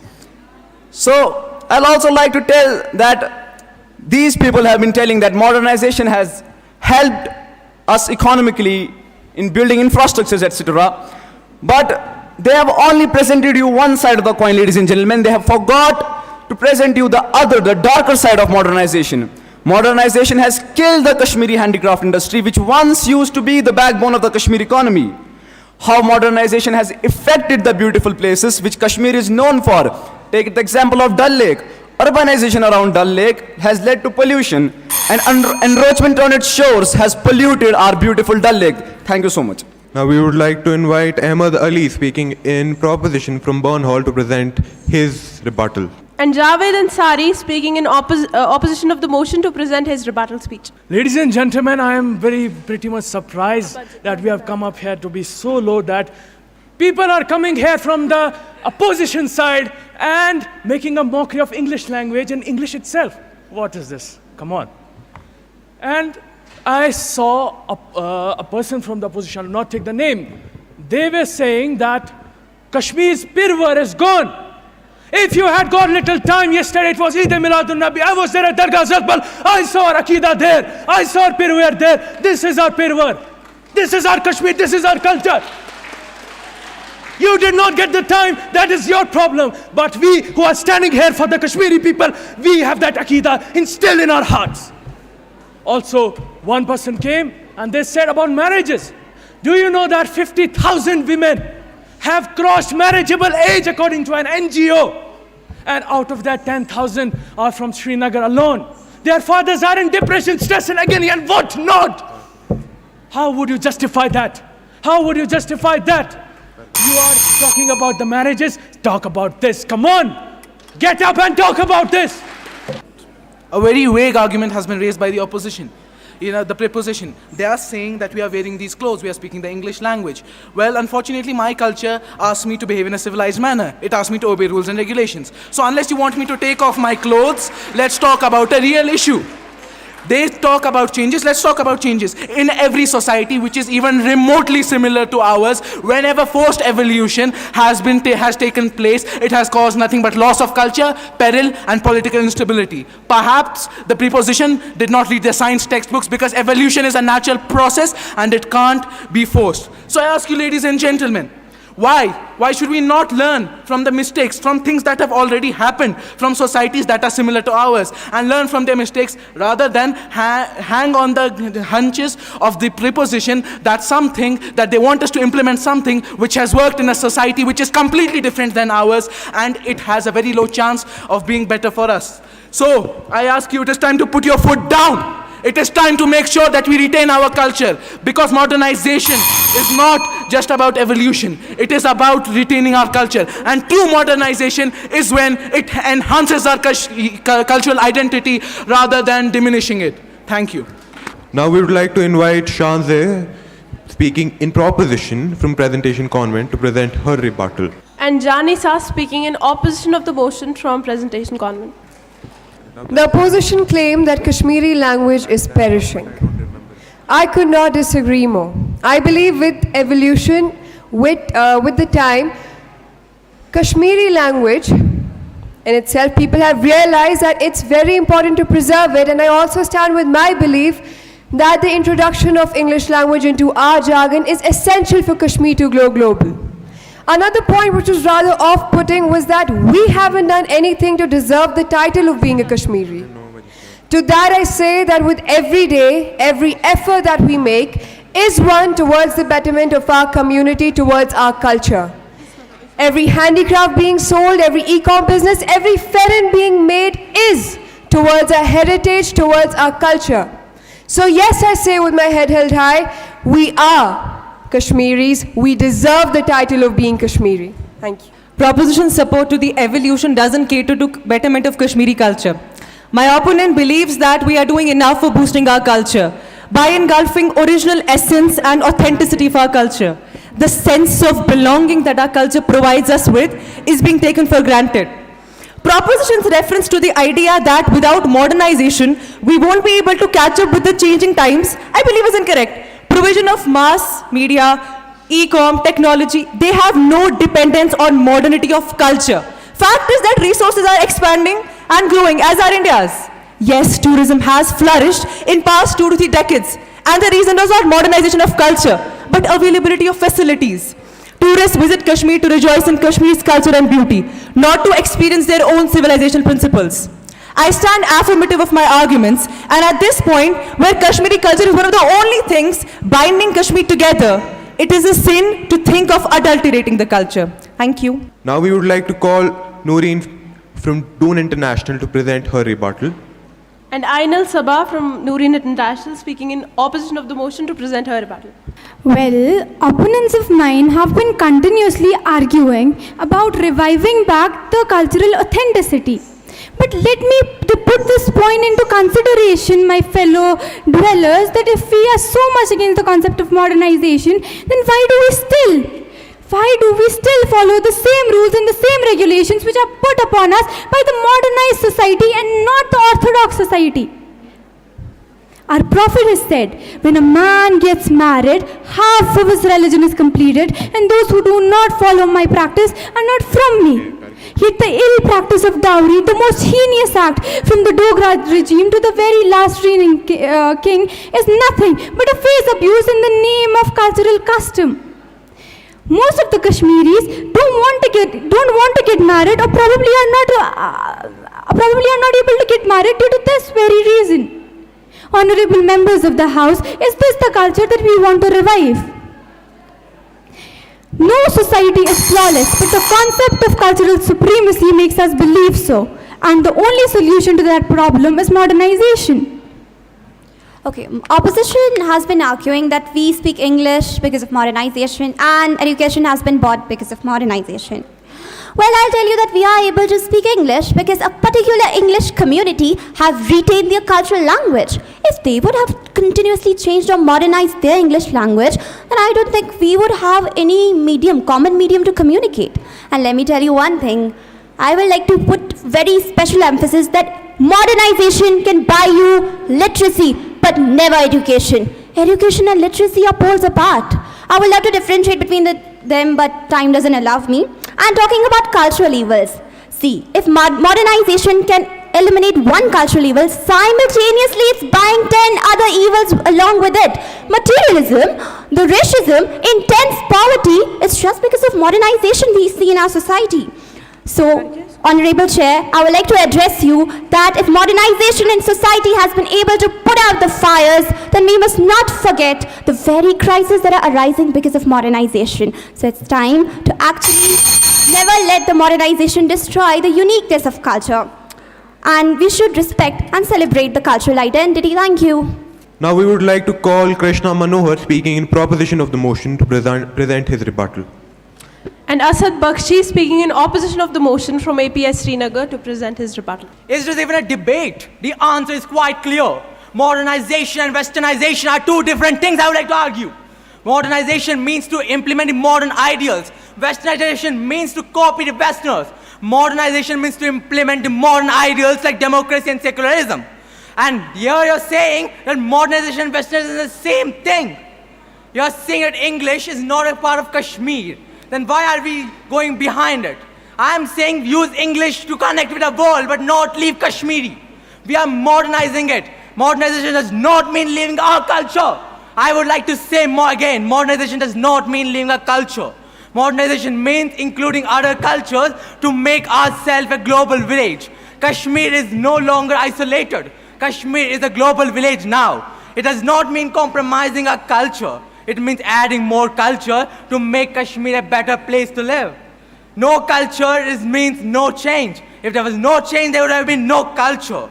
So I'll also like to tell that these people have been telling that modernization has helped us economically in building infrastructures, etc. But they have only presented you one side of the coin, ladies and gentlemen. They have forgot to present you the other, the darker side of modernization. Modernization has killed the Kashmiri handicraft industry, which once used to be the backbone of the Kashmir economy. How modernization has affected the beautiful places which Kashmir is known for. Take the example of Dal Lake. Urbanization around Dal Lake has led to pollution, and encroachment on its shores has polluted our beautiful Dal Lake. Thank you so much. Now we would like to invite Ahmed Ali, speaking in proposition from Burnhall, to present his rebuttal. And Javed Ansari, speaking in opposition of the motion, to present his rebuttal speech. Ladies and gentlemen, I am pretty much surprised that we have come up here to be so low that people are coming here from the opposition side and making a mockery of English language and English itself. What is this? Come on. And I saw a person from the opposition, I will not take the name. They were saying that Kashmir's pirwar is gone. If you had got little time yesterday, it was Eid Miladun Nabi. I was there at Dargah Zakbal. I saw our Aqidah there. I saw our Pirwar there. This is our Pirwar. This is our Kashmir. This is our culture. You did not get the time. That is your problem. But we who are standing here for the Kashmiri people, we have that Aqidah instilled in our hearts. Also, one person came and they said about marriages. Do you know that 50,000 women have crossed marriageable age according to an NGO? And out of that, 10,000 are from Srinagar alone. Their fathers are in depression, stress and agony and what not. How would you justify that? How would you justify that? You are talking about the marriages, talk about this. Come on, get up and talk about this. A very vague argument has been raised by the opposition. The preposition. They are saying that we are wearing these clothes, we are speaking the English language. Well, unfortunately, my culture asks me to behave in a civilized manner. It asks me to obey rules and regulations. So unless you want me to take off my clothes, let's talk about a real issue. They talk about changes, let's talk about changes. In every society which is even remotely similar to ours, whenever forced evolution has taken place, it has caused nothing but loss of culture, peril and political instability. Perhaps the preposition did not read their science textbooks because evolution is a natural process and it can't be forced. So I ask you, ladies and gentlemen, why should we not learn from the mistakes, from things that have already happened, from societies that are similar to ours, and learn from their mistakes rather than hang on the hunches of the preposition that something, that they want us to implement something which has worked in a society which is completely different than ours, and it has a very low chance of being better for us. So I ask you, it is time to put your foot down. It is time to make sure that we retain our culture, because modernization is not just about evolution. It is about retaining our culture. And true modernization is when it enhances our cultural identity rather than diminishing it. Thank you. Now we would like to invite Shanze, speaking in proposition from Presentation Convent, to present her rebuttal. And Janisa, speaking in opposition of the motion from Presentation Convent. The opposition claimed that Kashmiri language is perishing. I could not disagree more. I believe with evolution, with the time, Kashmiri language in itself, people have realized that it's very important to preserve it, and I also stand with my belief that the introduction of English language into our jargon is essential for Kashmir to go global. Another point which was rather off-putting was that we haven't done anything to deserve the title of being a Kashmiri. To that I say that with every day, every effort that we make is one towards the betterment of our community, towards our culture. Every handicraft being sold, every e-com business, every ferry being made is towards our heritage, towards our culture. So yes, I say with my head held high, we are Kashmiris, we deserve the title of being Kashmiri. Thank you. Proposition support to the evolution doesn't cater to betterment of Kashmiri culture. My opponent believes that we are doing enough for boosting our culture by engulfing original essence and authenticity of our culture. The sense of belonging that our culture provides us with is being taken for granted. Proposition's reference to the idea that without modernization, we won't be able to catch up with the changing times, I believe is incorrect. Provision of mass media, e-com, technology, they have no dependence on modernity of culture. Fact is that resources are expanding and growing, as are India's. Yes, tourism has flourished in past 2 to 3 decades, and the reason was not modernization of culture, but availability of facilities. Tourists visit Kashmir to rejoice in Kashmir's culture and beauty, not to experience their own civilization principles. I stand affirmative of my arguments, and at this point, where Kashmiri culture is one of the only things binding Kashmir together, it is a sin to think of adulterating the culture. Thank you. Now we would like to call Noreen from Doon International to present her rebuttal. And Ainul Sabah from Noreen International, speaking in opposition of the motion, to present her rebuttal. Well, opponents of mine have been continuously arguing about reviving back the cultural authenticity. But let me put this point into consideration, my fellow dwellers, that if we are so much against the concept of modernization, then why do we still follow the same rules and the same regulations which are put upon us by the modernized society and not the orthodox society? Our prophet has said, when a man gets married, half of his religion is completed, and those who do not follow my practice are not from me. Yet the ill practice of dowry, the most heinous act from the Dogra regime to the very last reigning king, is nothing but a face abuse in the name of cultural custom. Most of the Kashmiris don't want to get married, or probably are not able to get married due to this very reason. Honorable members of the House, is this the culture that we want to revive? No society is flawless, but the concept of cultural supremacy makes us believe so. And the only solution to that problem is modernization. Okay, opposition has been arguing that we speak English because of modernization and education has been bought because of modernization. Well, I'll tell you that we are able to speak English because a particular English community have retained their cultural language. If they would have continuously changed or modernized their English language, then I don't think we would have any common medium to communicate. And let me tell you one thing, I would like to put very special emphasis that modernization can buy you literacy, but never education. Education and literacy are poles apart. I would love to differentiate between them, but time doesn't allow me. I'm talking about cultural evils. See, if modernization can eliminate one cultural evil, simultaneously it's buying 10 other evils along with it. Materialism, the racism, intense poverty, it's just because of modernization we see in our society. So, Honorable Chair, I would like to address you that if modernization in society has been able to put out the fires, then we must not forget the very crises that are arising because of modernization. So it's time to actually never let the modernization destroy the uniqueness of culture. And we should respect and celebrate the cultural identity. Thank you. Now we would like to call Krishna Manohar speaking in proposition of the motion to present his rebuttal. And Asad Bakshi speaking in opposition of the motion from APS Srinagar to present his rebuttal. Is this even a debate? The answer is quite clear. Modernization and westernization are two different things, I would like to argue. Modernization means to implement modern ideals. Westernization means to copy the Westerners. Modernization means to implement the modern ideals like democracy and secularism. And here you're saying that modernization and westernization is the same thing. You're saying that English is not a part of Kashmir. Then why are we going behind it? I am saying use English to connect with the world, but not leave Kashmiri. We are modernizing it. Modernization does not mean leaving our culture. I would like to say more again, modernization does not mean leaving our culture. Modernization means including other cultures to make ourselves a global village. Kashmir is no longer isolated. Kashmir is a global village now. It does not mean compromising our culture. It means adding more culture to make Kashmir a better place to live. No culture means no change. If there was no change, there would have been no culture.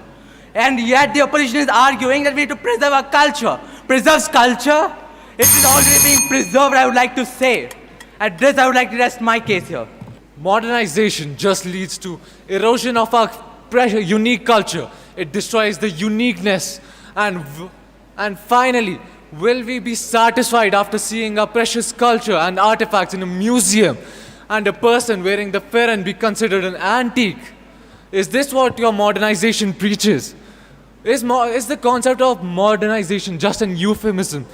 And yet the opposition is arguing that we need to preserve our culture. Preserves culture? It is already being preserved, I would like to say. At this, I would like to rest my case here. Modernization just leads to erosion of our unique culture. It destroys the uniqueness. And finally, will we be satisfied after seeing our precious culture and artifacts in a museum and a person wearing the farran be considered an antique? Is this what your modernization preaches? Is the concept of modernization just an euphemism?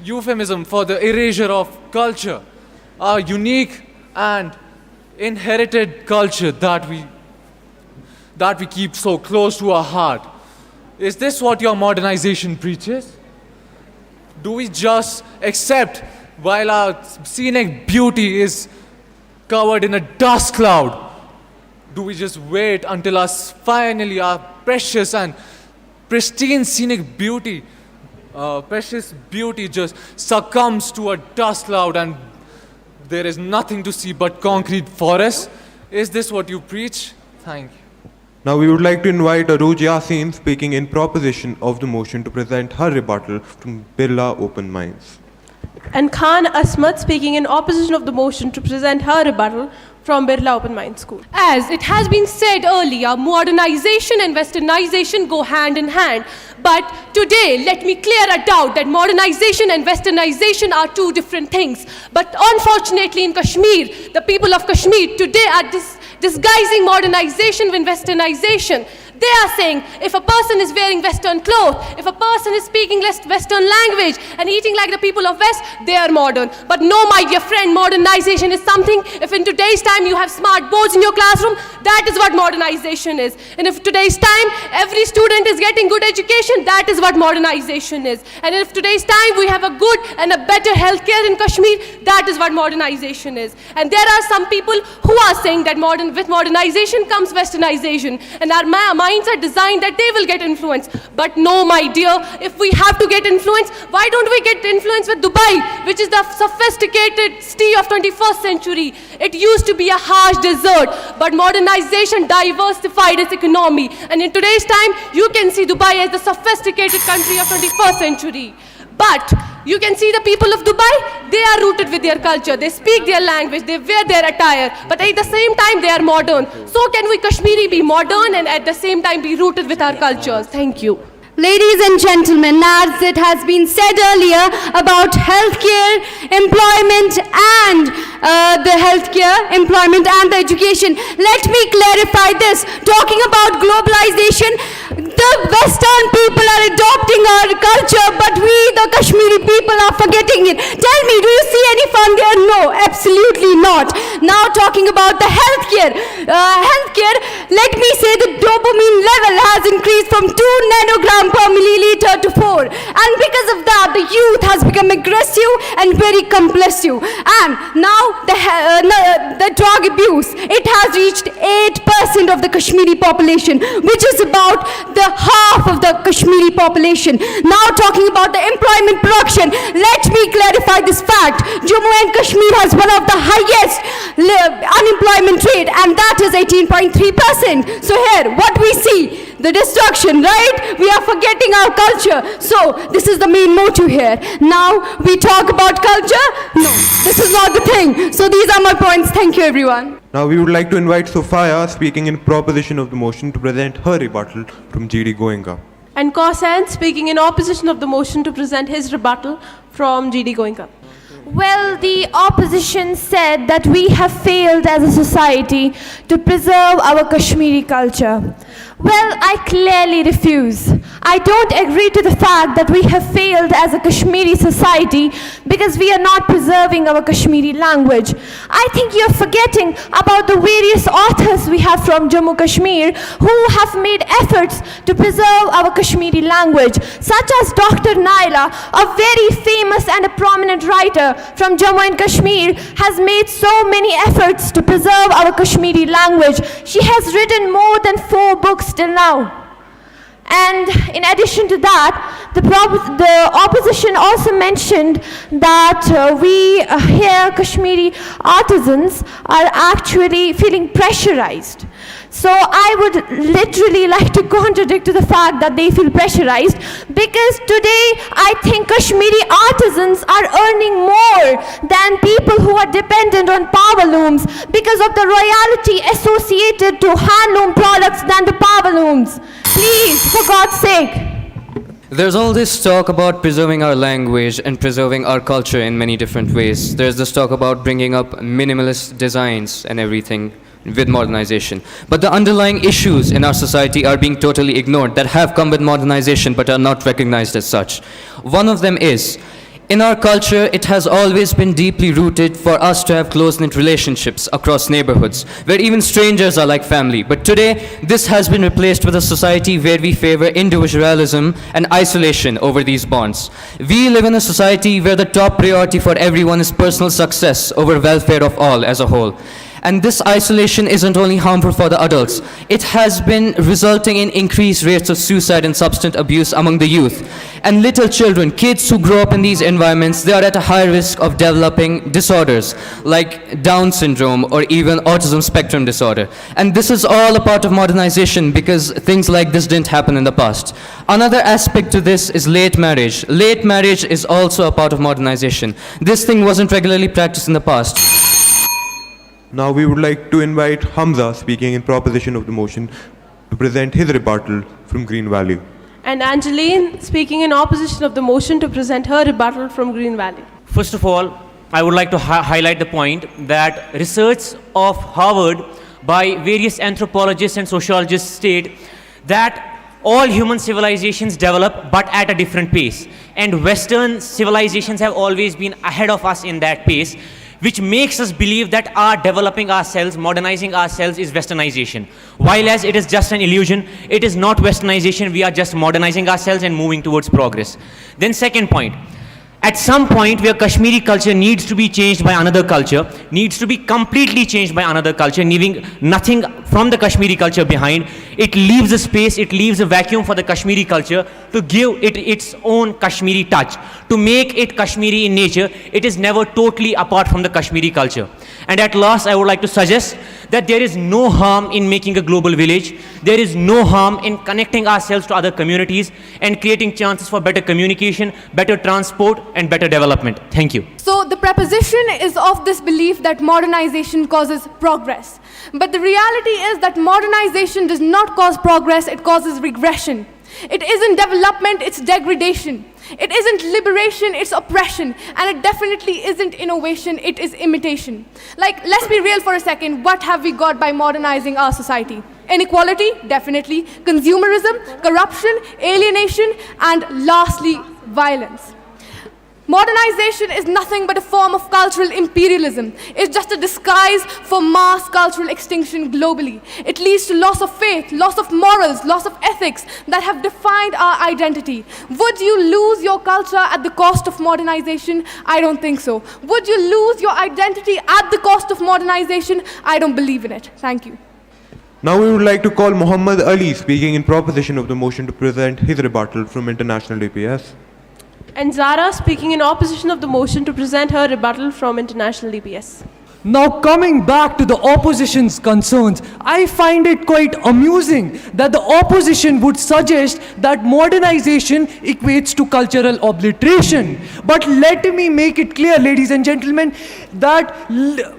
Euphemism for the erasure of culture, our unique and inherited culture that we keep so close to our heart? Is this what your modernization preaches? Do we just accept while our scenic beauty is covered in a dust cloud? Do we just wait until finally our precious and pristine scenic beauty, precious beauty just succumbs to a dust cloud and there is nothing to see but concrete forests? Is this what you preach? Thank you. Now we would like to invite Arooj Yasin speaking in proposition of the motion to present her rebuttal from Birla Open Minds. And Khan Asmat speaking in opposition of the motion to present her rebuttal from Birla Open Minds School. As it has been said earlier, modernization and westernization go hand in hand. But today, let me clear a doubt that modernization and westernization are two different things. But unfortunately in Kashmir, the people of Kashmir today are disguising modernization with westernization. They are saying if a person is wearing Western clothes, if a person is speaking Western language and eating like the people of West, they are modern. But no, my dear friend, modernization is something, if in today's time you have smart boards in your classroom, that is what modernization is. And if today's time every student is getting good education, that is what modernization is. And if today's time we have a good and a better healthcare in Kashmir, that is what modernization is. And there are some people who are saying that with modernization comes westernization, and our minds are designed that they will get influence. But no, my dear, if we have to get influence, why don't we get influence with Dubai, which is the sophisticated city of 21st century? It used to be a harsh desert, but modernization diversified its economy. And in today's time, you can see Dubai as the sophisticated country of 21st century. But you can see the people of Dubai, they are rooted with their culture. They speak their language, they wear their attire, but at the same time they are modern. So can we Kashmiri be modern and at the same time be rooted with our cultures? Thank you. Ladies and gentlemen, as it has been said earlier about healthcare, employment and the education, let me clarify this. Talking about globalization, the Western people are adopting our culture, but we, the Kashmiri people, are forgetting it. Tell me, do you see any fun there? No, absolutely not. Now talking about the healthcare, let me say the dopamine level has increased from 2 nanogram per milliliter to 4, and because of that the youth has become aggressive and very compulsive. And now the drug abuse, it has reached 8% of the Kashmiri population, which is about the half of the Kashmiri population. Now talking about the employment production, let me clarify this fact. Jammu and Kashmir has one of the highest unemployment rate, and that is 18.3%. So here what we see, the destruction, right? We are forgetting our culture. So this is the main motive here. Now we talk about culture. No, this is not the thing. So these are my points. Thank you, everyone. Now we would like to invite Sophia, speaking in proposition of the motion, to present her rebuttal from GD Goenka. And Kausan, speaking in opposition of the motion, to present his rebuttal from GD Goenka. Well, the opposition said that we have failed as a society to preserve our Kashmiri culture. Well, I clearly refuse. I don't agree to the fact that we have failed as a Kashmiri society because we are not preserving our Kashmiri language. I think you're forgetting about the various authors we have from Jammu Kashmir who have made efforts to preserve our Kashmiri language, such as Dr. Naila, a very famous and a prominent writer from Jammu and Kashmir, has made so many efforts to preserve our Kashmiri language. She has written more than 4 books till now. And in addition to that, the opposition also mentioned that we here Kashmiri artisans are actually feeling pressurized. So I would literally like to contradict to the fact that they feel pressurized, because today I think Kashmiri artisans are earning more than people who are dependent on power looms because of the royalty associated to handloom products than the power looms. Please, for God's sake. There's all this talk about preserving our language and preserving our culture in many different ways. There's this talk about bringing up minimalist designs and everything with modernization. But the underlying issues in our society are being totally ignored that have come with modernization but are not recognized as such. One of them is, in our culture, it has always been deeply rooted for us to have close-knit relationships across neighborhoods, where even strangers are like family. But today, this has been replaced with a society where we favor individualism and isolation over these bonds. We live in a society where the top priority for everyone is personal success over welfare of all as a whole. And this isolation isn't only harmful for the adults, it has been resulting in increased rates of suicide and substance abuse among the youth. And little children, kids who grow up in these environments, they are at a high risk of developing disorders like Down syndrome or even autism spectrum disorder. And this is all a part of modernization because things like this didn't happen in the past. Another aspect to this is late marriage. Late marriage is also a part of modernization. This thing wasn't regularly practiced in the past. Now we would like to invite Hamza, speaking in proposition of the motion, to present his rebuttal from Green Valley. And Angeline, speaking in opposition of the motion, to present her rebuttal from Green Valley. First of all, I would like to highlight the point that research of Harvard by various anthropologists and sociologists state that all human civilizations develop, but at a different pace. And Western civilizations have always been ahead of us in that pace, which makes us believe that our developing ourselves, modernizing ourselves is westernization. While as it is just an illusion, it is not westernization, we are just modernizing ourselves and moving towards progress. Then second point, at some point where Kashmiri culture needs to be changed by another culture, needs to be completely changed by another culture, leaving nothing from the Kashmiri culture behind, it leaves a space, it leaves a vacuum for the Kashmiri culture to give it its own Kashmiri touch, to make it Kashmiri in nature. It is never totally apart from the Kashmiri culture. And at last, I would like to suggest that there is no harm in making a global village. There is no harm in connecting ourselves to other communities and creating chances for better communication, better transport, and better development. Thank you. So the preposition is of this belief that modernization causes progress. But the reality is that modernization does not cause progress, it causes regression. It isn't development, it's degradation. It isn't liberation, it's oppression. And it definitely isn't innovation, it is imitation. Like, let's be real for a second. What have we got by modernizing our society? Inequality, definitely. Consumerism, corruption, alienation, and lastly, violence. Modernization is nothing but a form of cultural imperialism. It's just a disguise for mass cultural extinction globally. It leads to loss of faith, loss of morals, loss of ethics that have defined our identity. Would you lose your culture at the cost of modernization? I don't think so. Would you lose your identity at the cost of modernization? I don't believe in it. Thank you. Now we would like to call Muhammad Ali speaking in proposition of the motion to present his rebuttal from International DPS. And Zara speaking in opposition of the motion to present her rebuttal from International DPS. Now coming back to the opposition's concerns, I find it quite amusing that the opposition would suggest that modernization equates to cultural obliteration. But let me make it clear, ladies and gentlemen, that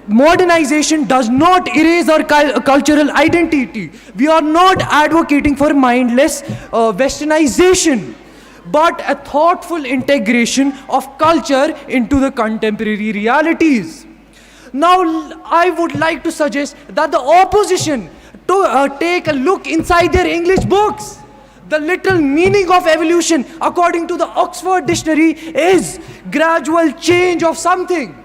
modernization does not erase our cultural identity. We are not advocating for mindless westernization, but a thoughtful integration of culture into the contemporary realities. Now, I would like to suggest that the opposition to take a look inside their English books. The literal meaning of evolution, according to the Oxford Dictionary, is gradual change of something.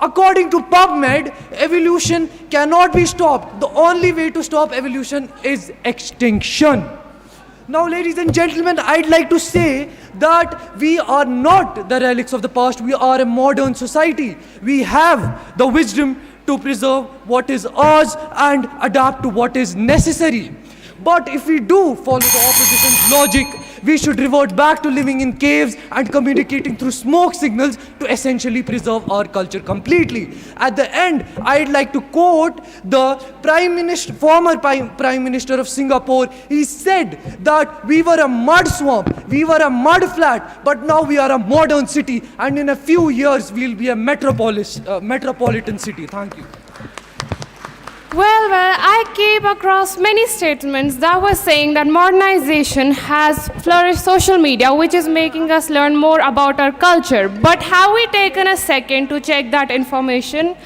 According to PubMed, evolution cannot be stopped. The only way to stop evolution is extinction. Now, ladies and gentlemen, I'd like to say that we are not the relics of the past. We are a modern society. We have the wisdom to preserve what is ours and adapt to what is necessary. But if we do follow the opposition's logic, we should revert back to living in caves and communicating through smoke signals to essentially preserve our culture completely. At the end, I'd like to quote the former Prime Minister of Singapore. He said that we were a mud swamp, we were a mud flat, but now we are a modern city, and in a few years we'll be a metropolitan city. Thank you. Well, I came across many statements that were saying that modernization has flourished social media, which is making us learn more about our culture. But have we taken a second to check that information?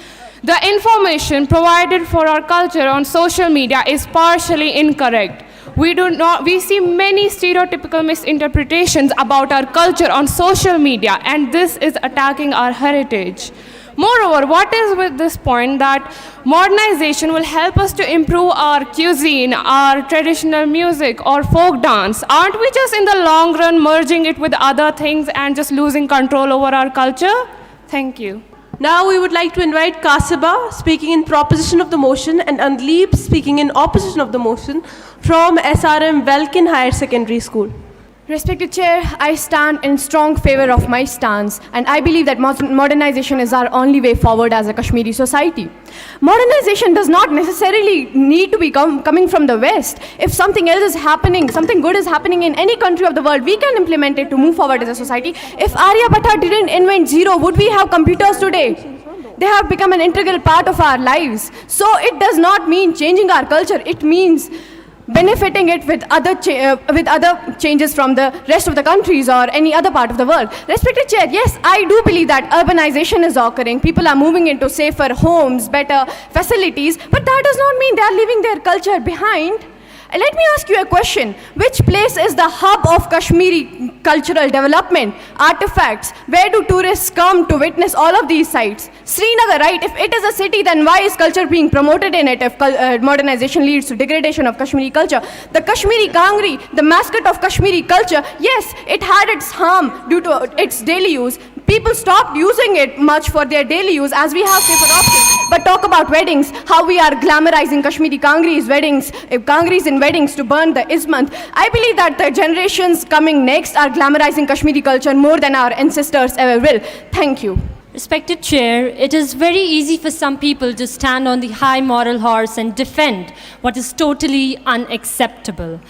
The information provided for our culture on social media is partially incorrect. We see many stereotypical misinterpretations about our culture on social media, and this is attacking our heritage. Moreover, what is with this point that modernization will help us to improve our cuisine, our traditional music, or folk dance? Aren't we just in the long run merging it with other things and just losing control over our culture? Thank you. Now we would like to invite Kasiba speaking in proposition of the motion and Andleep speaking in opposition of the motion from SRM Welkin Higher Secondary School. Respected Chair, I stand in strong favor of my stance, and I believe that modernization is our only way forward as a Kashmiri society. Modernization does not necessarily need to be coming from the West. If something else is happening, something good is happening in any country of the world, we can implement it to move forward as a society. If Aryabhatta didn't invent zero, would we have computers today? They have become an integral part of our lives. So it does not mean changing our culture. It means benefiting it with other changes from the rest of the countries or any other part of the world. Respected Chair, yes, I do believe that urbanization is occurring. People are moving into safer homes, better facilities, but that does not mean they are leaving their culture behind. Let me ask you a question. Which place is the hub of Kashmiri cultural development, artifacts? Where do tourists come to witness all of these sites? Srinagar, right? If it is a city, then why is culture being promoted in it if modernization leads to degradation of Kashmiri culture? The Kashmiri Kangri, the mascot of Kashmiri culture, yes, it had its harm due to its daily use. People stopped using it much for their daily use as we have safer options. But talk about weddings, how we are glamorizing Kashmiri Kangris in weddings to burn the ismant. I believe that the generations coming next are glamorizing Kashmiri culture more than our ancestors ever will. Thank you. Respected Chair, it is very easy for some people to stand on the high moral horse and defend what is totally unacceptable.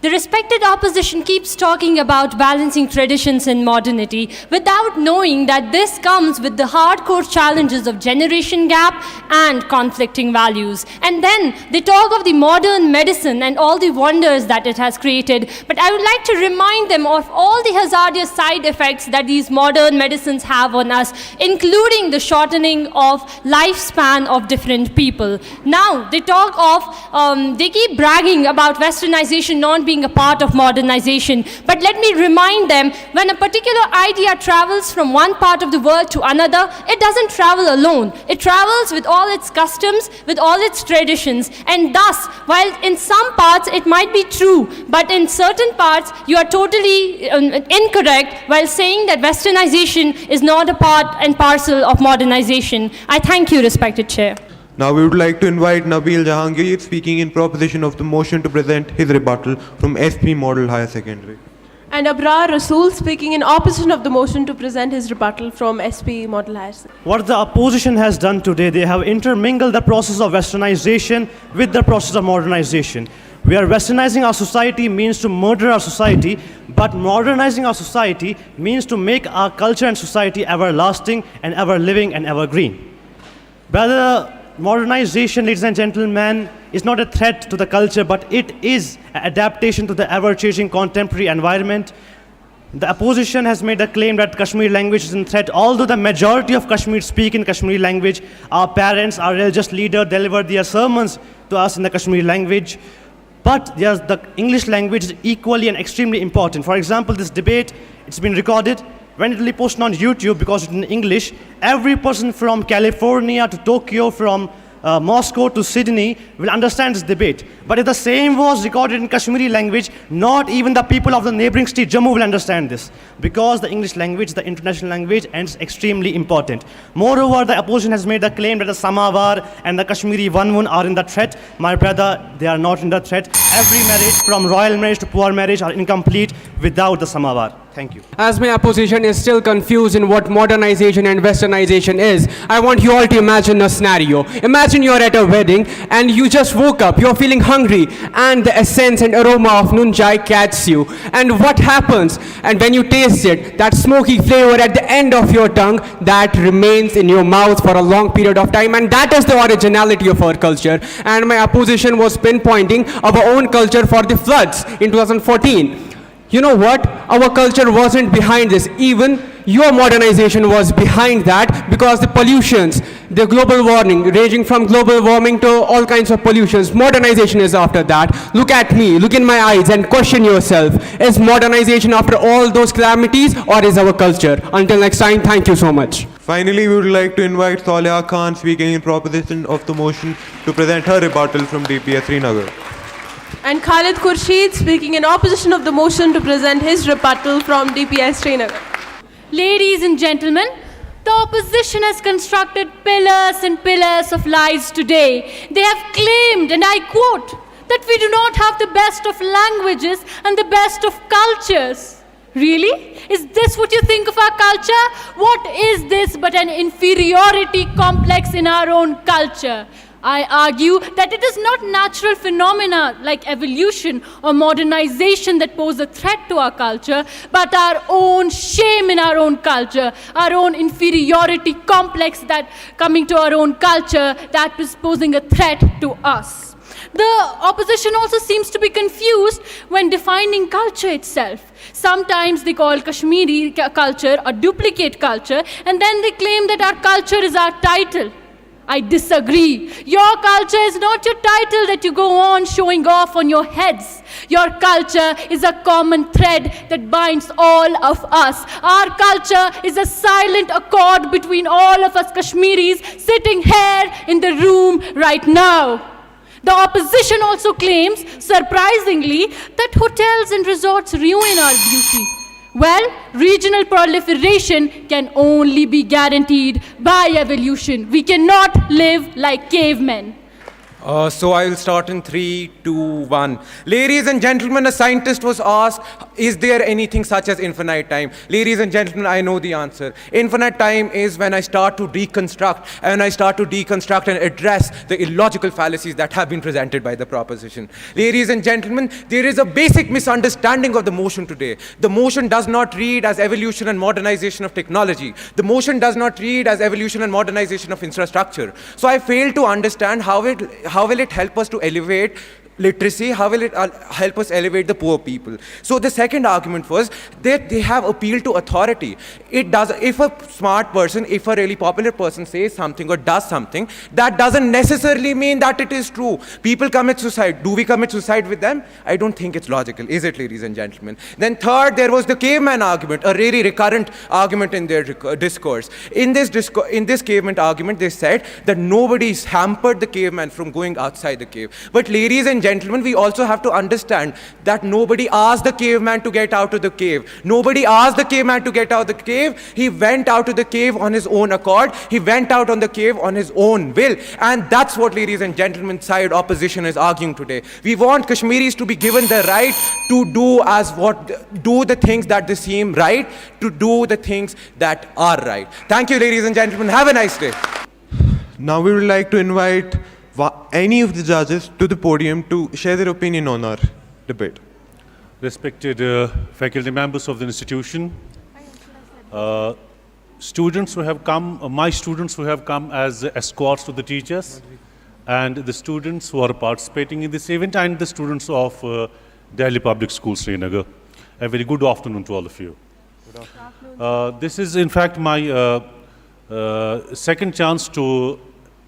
The respected opposition keeps talking about balancing traditions and modernity without knowing that this comes with the hardcore challenges of generation gap and conflicting values. And then they talk of the modern medicine and all the wonders that it has created. But I would like to remind them of all the hazardous side effects that these modern medicines have on us, including the shortening of lifespan of different people. Now they talk of, they keep bragging about westernization not being a part of modernization. But let me remind them, when a particular idea travels from one part of the world to another, it doesn't travel alone. It travels with all its customs, with all its traditions. And thus, while in some parts it might be true, but in certain parts you are totally incorrect while saying that westernization is not a part and parcel of modernization. I thank you, respected Chair. Now we would like to invite Nabil Jahangir speaking in proposition of the motion to present his rebuttal from SP Model Higher Secondary. And Abrar Rasool speaking in opposition of the motion to present his rebuttal from SP Model Higher Secondary. What the opposition has done today, they have intermingled the process of westernization with the process of modernization. We are westernizing our society means to murder our society, but modernizing our society means to make our culture and society everlasting and ever living and evergreen. Brother, modernization, ladies and gentlemen, is not a threat to the culture, but it is an adaptation to the ever-changing contemporary environment. The opposition has made a claim that Kashmiri language is in threat, although the majority of Kashmir speak in Kashmiri language. Our parents, our religious leaders deliver their sermons to us in the Kashmiri language. But yes, the English language is equally and extremely important. For example, this debate, it's been recorded. When it will be posted on YouTube, because it's in English, every person from California to Tokyo, from Moscow to Sydney will understand this debate. But if the same was recorded in Kashmiri language, not even the people of the neighboring state Jammu will understand this, because the English language is the international language and it's extremely important. Moreover, the opposition has made the claim that the Samavar and the Kashmiri Vanvun are in the threat. My brother, they are not in the threat. Every marriage, from royal marriage to poor marriage, are incomplete without the Samavar. Thank you. As my opposition is still confused in what modernization and westernization is, I want you all to imagine a scenario. Imagine you're at a wedding and you just woke up, you're feeling hungry, and the essence and aroma of Noon Chai catches you. And what happens? And when you taste it, that smoky flavor at the end of your tongue, that remains in your mouth for a long period of time, and that is the originality of our culture. And my opposition was pinpointing our own culture for the floods in 2014. You know what? Our culture wasn't behind this. Even your modernization was behind that, because the pollutions, the global warming, ranging from global warming to all kinds of pollutions, modernization is after that. Look at me, look in my eyes and question yourself. Is modernization after all those calamities, or is our culture? Until next time, thank you so much. Finally, we would like to invite Saleha Khan speaking in proposition of the motion to present her rebuttal from DPS Srinagar. And Khalid Khurshid speaking in opposition of the motion to present his rebuttal from DPS Srinagar. Ladies and gentlemen, the opposition has constructed pillars and pillars of lies today. They have claimed, and I quote, that we do not have the best of languages and the best of cultures. Really? Is this what you think of our culture? What is this but an inferiority complex in our own culture? I argue that it is not natural phenomena like evolution or modernization that pose a threat to our culture, but our own shame in our own culture, our own inferiority complex that coming to our own culture that is posing a threat to us. The opposition also seems to be confused when defining culture itself. Sometimes they call Kashmiri culture a duplicate culture, and then they claim that our culture is our title. I disagree. Your culture is not your title that you go on showing off on your heads. Your culture is a common thread that binds all of us. Our culture is a silent accord between all of us Kashmiris sitting here in the room right now. The opposition also claims, surprisingly, that hotels and resorts ruin our beauty. Well, regional proliferation can only be guaranteed by evolution. We cannot live like cavemen. So I will start in 3, 2, 1. Ladies and gentlemen, a scientist was asked, is there anything such as infinite time? Ladies and gentlemen, I know the answer. Infinite time is when I start to deconstruct, and address the illogical fallacies that have been presented by the proposition. Ladies and gentlemen, there is a basic misunderstanding of the motion today. The motion does not read as evolution and modernization of technology. The motion does not read as evolution and modernization of infrastructure. So I fail to understand how will it help us to elevate literacy? How will it help us elevate the poor people? So the second argument was that they have appealed to authority. It does, if a smart person, if a really popular person says something or does something, that doesn't necessarily mean that it is true. People commit suicide. Do we commit suicide with them? I don't think it's logical, is it, ladies and gentlemen? Then third, there was the caveman argument, a really recurrent argument in their discourse. In this caveman argument, they said that nobody's hampered the caveman from going outside the cave. But ladies and gentlemen, we also have to understand that nobody asked the caveman to get out of the cave. Nobody asked the caveman to get out of the cave. He went out of the cave on his own accord. He went out on the cave on his own will. And that's what, ladies and gentlemen, side opposition is arguing today. We want Kashmiris to be given the right to do the things that they seem right, to do the things that are right. Thank you, ladies and gentlemen. Have a nice day. Now we would like to invite any of the judges to the podium to share their opinion on our debate. Respected faculty members of the institution, students who have come, my students who have come as escorts to the teachers, and the students who are participating in this event, and the students of Delhi Public School, Srinagar. A very good afternoon to all of you. This is in fact my second chance to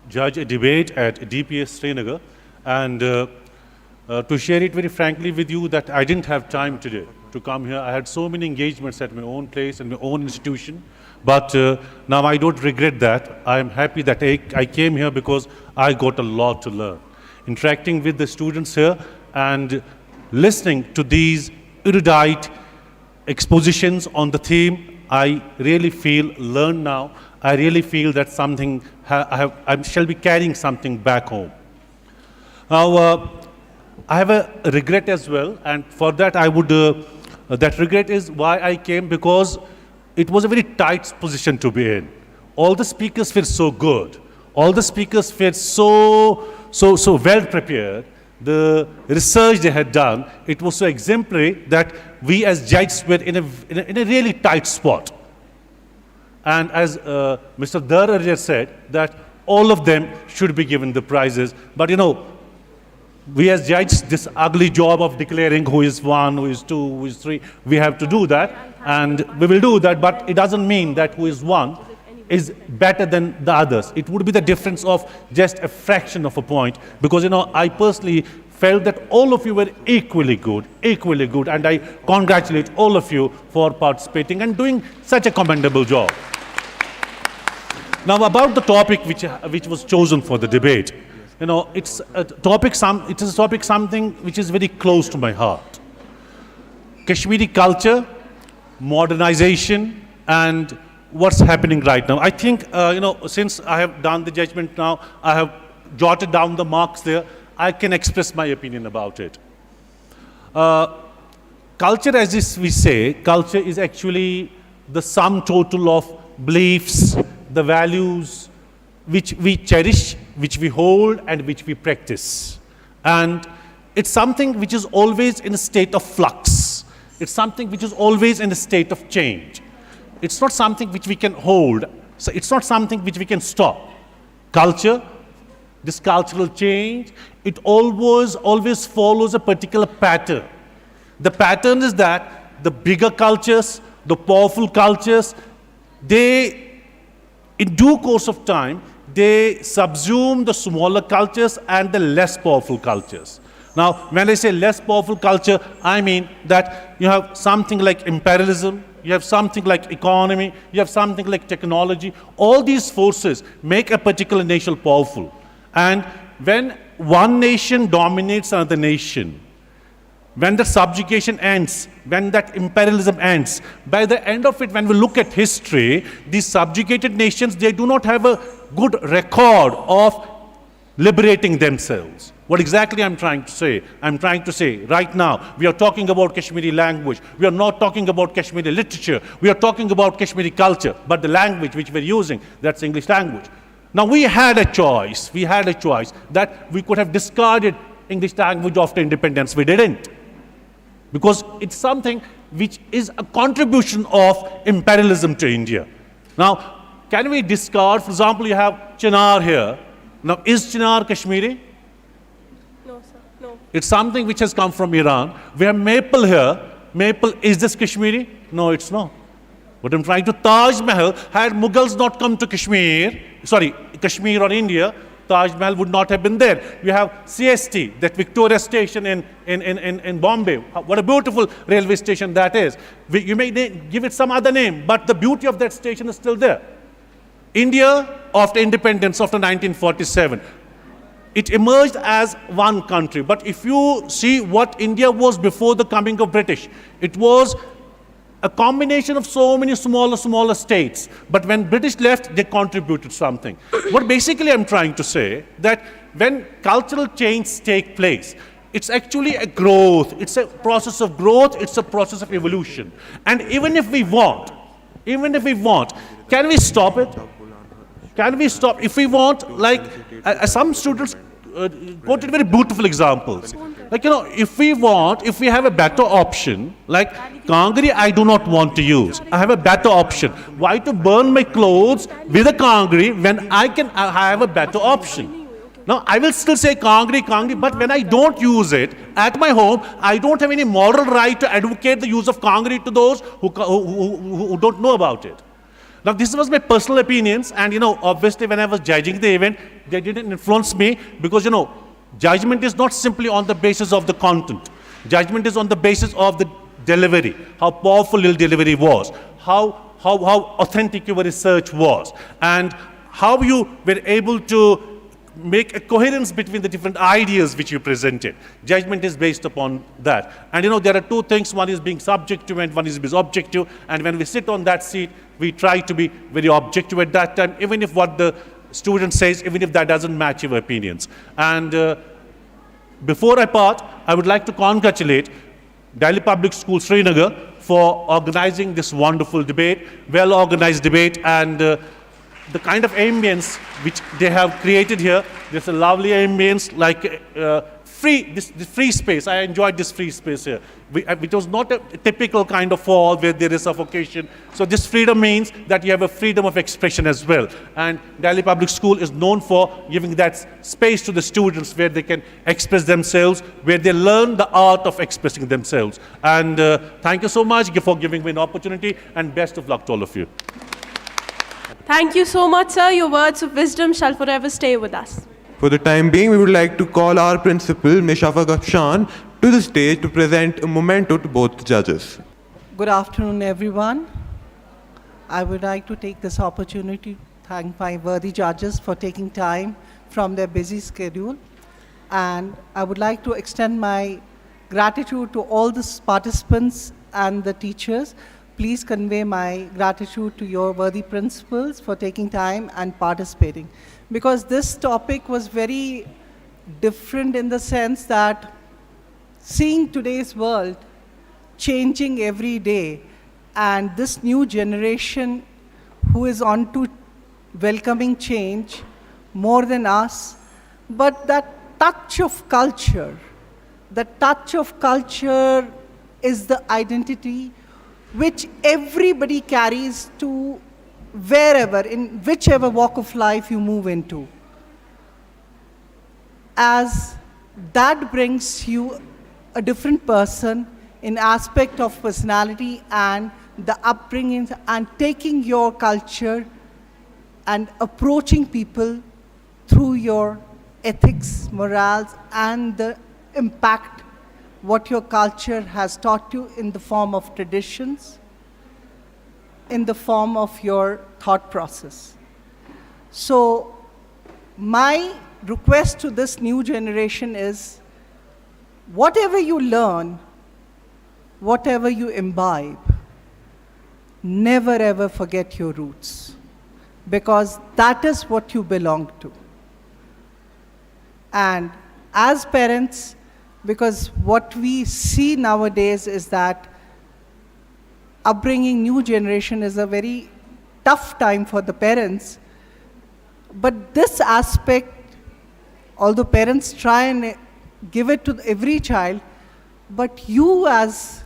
judge a debate at DPS Srinagar, and to share it very frankly with you that I didn't have time today to come here. I had so many engagements at my own place and my own institution, but now I don't regret that. I am happy that I came here because I got a lot to learn. Interacting with the students here and listening to these erudite expositions on the theme, I really feel learned now. I really feel that something I shall be carrying something back home. Now, I have a regret as well, and for that I would, that regret is why I came, because it was a very tight position to be in. All the speakers were so good. All the speakers were so well prepared. The research they had done, it was so exemplary that we as judges were in a really tight spot. And as Mr. Dar earlier said, that all of them should be given the prizes. But we as judges, this ugly job of declaring who is 1, who is 2, who is 3, we have to do that. And we will do that, but it doesn't mean that who is 1 is better than the others. It would be the difference of just a fraction of a point. Because, I personally felt that all of you were equally good, and I congratulate all of you for participating and doing such a commendable job. Now, about the topic which was chosen for the debate, it's a topic something which is very close to my heart. Kashmiri culture, modernization, and what's happening right now. I think, since I have done the judgment now, I have jotted down the marks there, I can express my opinion about it. Culture, as we say, culture is actually the sum total of beliefs, the values which we cherish, which we hold, and which we practice. And it's something which is always in a state of flux. It's something which is always in a state of change. It's not something which we can hold. So it's not something which we can stop. Culture, this cultural change, it always follows a particular pattern. The pattern is that the bigger cultures, the powerful cultures, they, in due course of time, they subsume the smaller cultures and the less powerful cultures. Now, when I say less powerful culture, I mean that you have something like imperialism, you have something like economy, you have something like technology. All these forces make a particular nation powerful. And when one nation dominates another nation, when the subjugation ends, when that imperialism ends, by the end of it, when we look at history, these subjugated nations, they do not have a good record of liberating themselves. What exactly I'm trying to say? I'm trying to say right now, we are talking about Kashmiri language. We are not talking about Kashmiri literature. We are talking about Kashmiri culture. But the language which we're using, that's English language. Now, we had a choice that we could have discarded English language after independence. We didn't. Because it's something which is a contribution of imperialism to India. Now, can we discard, for example, you have Chinar here. Now, is Chinar Kashmiri? No, sir. No. It's something which has come from Iran. We have maple here. Maple, is this Kashmiri? No, it's not. What I'm trying to, Taj Mahal, had Mughals not come to Kashmir or India, Taj Mahal would not have been there. We have CST, that Victoria Station in Bombay. What a beautiful railway station that is. You may give it some other name, but the beauty of that station is still there. India, after independence, after 1947, it emerged as one country. But if you see what India was before the coming of British, it was a combination of so many smaller states. But when British left, they contributed something. What basically I'm trying to say, that when cultural change take place, it's actually a growth. It's a process of growth. It's a process of evolution. And even if we want, can we stop it? Can we stop? If we want, like some students quoted very beautiful examples. Like, if we have a better option, like Kangri I do not want to use. I have a better option. Why to burn my clothes with a Kangri when I have a better option? Now, I will still say Kangri, but when I don't use it at my home, I don't have any moral right to advocate the use of Kangri to those who don't know about it. Now, this was my personal opinions, and obviously when I was judging the event, they didn't influence me, because judgment is not simply on the basis of the content. Judgment is on the basis of the delivery, how powerful your delivery was, how authentic your research was, and how you were able to make a coherence between the different ideas which you presented. Judgment is based upon that. And there are two things. One is being subjective and one is being objective. And when we sit on that seat, we try to be very objective at that time, even if what the student says, even if that doesn't match your opinions. And before I part, I would like to congratulate Delhi Public School, Srinagar, for organizing this wonderful debate, well-organized debate, and the kind of ambience which they have created here. There's a lovely ambience, like this free space. I enjoyed this free space here. It was not a typical kind of hall where there is suffocation. So this freedom means that you have a freedom of expression as well. And Delhi Public School is known for giving that space to the students where they can express themselves, where they learn the art of expressing themselves. And thank you so much for giving me an opportunity, and best of luck to all of you. Thank you so much, sir. Your words of wisdom shall forever stay with us. For the time being, we would like to call our principal, Ms. Shafaq Afshan, to the stage to present a memento to both judges. Good afternoon, everyone. I would like to take this opportunity to thank my worthy judges for taking time from their busy schedule. And I would like to extend my gratitude to all the participants and the teachers. Please convey my gratitude to your worthy principals for taking time and participating. Because this topic was very different in the sense that seeing today's world changing every day, and this new generation who is on to welcoming change more than us, but that touch of culture is the identity which everybody carries to wherever, in whichever walk of life you move into. As that brings you a different person in aspect of personality and the upbringing, and taking your culture and approaching people through your ethics, morals, and the impact what your culture has taught you in the form of traditions, in the form of your thought process. So my request to this new generation is, whatever you learn, whatever you imbibe, never ever forget your roots, because that is what you belong to. And as parents, because what we see nowadays is that upbringing new generation is a very tough time for the parents. But this aspect, although parents try and give it to every child, but you as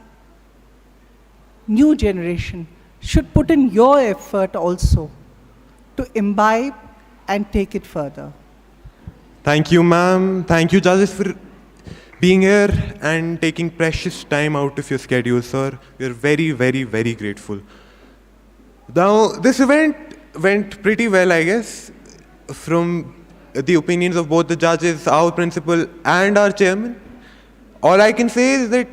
new generation should put in your effort also to imbibe and take it further. Thank you, ma'am. Thank you, judges, for being here and taking precious time out of your schedule, sir. We are very, very, very grateful. Now, this event went pretty well, I guess, from the opinions of both the judges, our principal, and our chairman. All I can say is that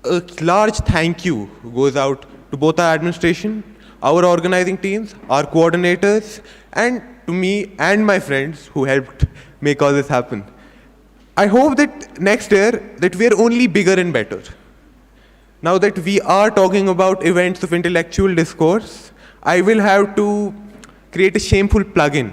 a large thank you goes out to both our administration, our organizing teams, our coordinators, and to me and my friends who helped make all this happen. I hope that next year that we are only bigger and better. Now that we are talking about events of intellectual discourse, I will have to create a shameful plug-in.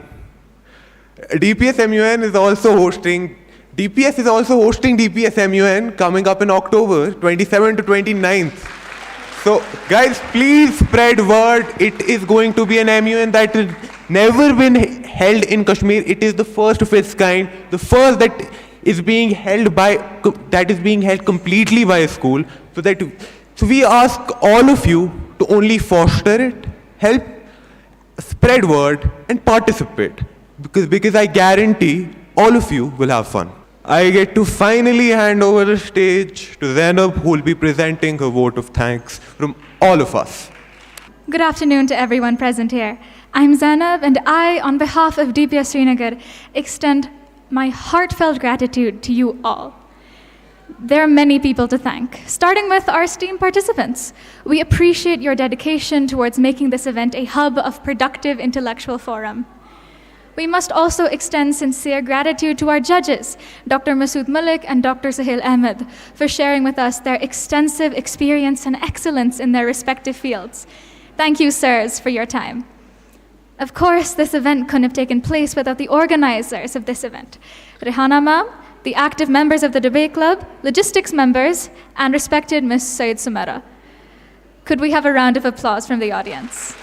DPS MUN is also hosting DPS MUN coming up in October 27 to 29th. So guys, please spread word. It is going to be an MUN that has never been held in Kashmir. It is the first of its kind, the first that is being held completely by a school. So we ask all of you to only foster it, help spread word, and participate. Because I guarantee all of you will have fun. I get to finally hand over the stage to Zainab, who will be presenting her vote of thanks from all of us. Good afternoon to everyone present here. I'm Zainab, and I, on behalf of DPS Srinagar, extend my heartfelt gratitude to you all. There are many people to thank, starting with our esteemed participants. We appreciate your dedication towards making this event a hub of productive intellectual forum. We must also extend sincere gratitude to our judges, Dr. Masood Malik and Dr. Sahil Ahmed, for sharing with us their extensive experience and excellence in their respective fields. Thank you, sirs, for your time. Of course, this event couldn't have taken place without the organizers of this event. Rehana ma'am, the active members of the debate club, logistics members, and respected Ms. Syed Sumera. Could we have a round of applause from the audience?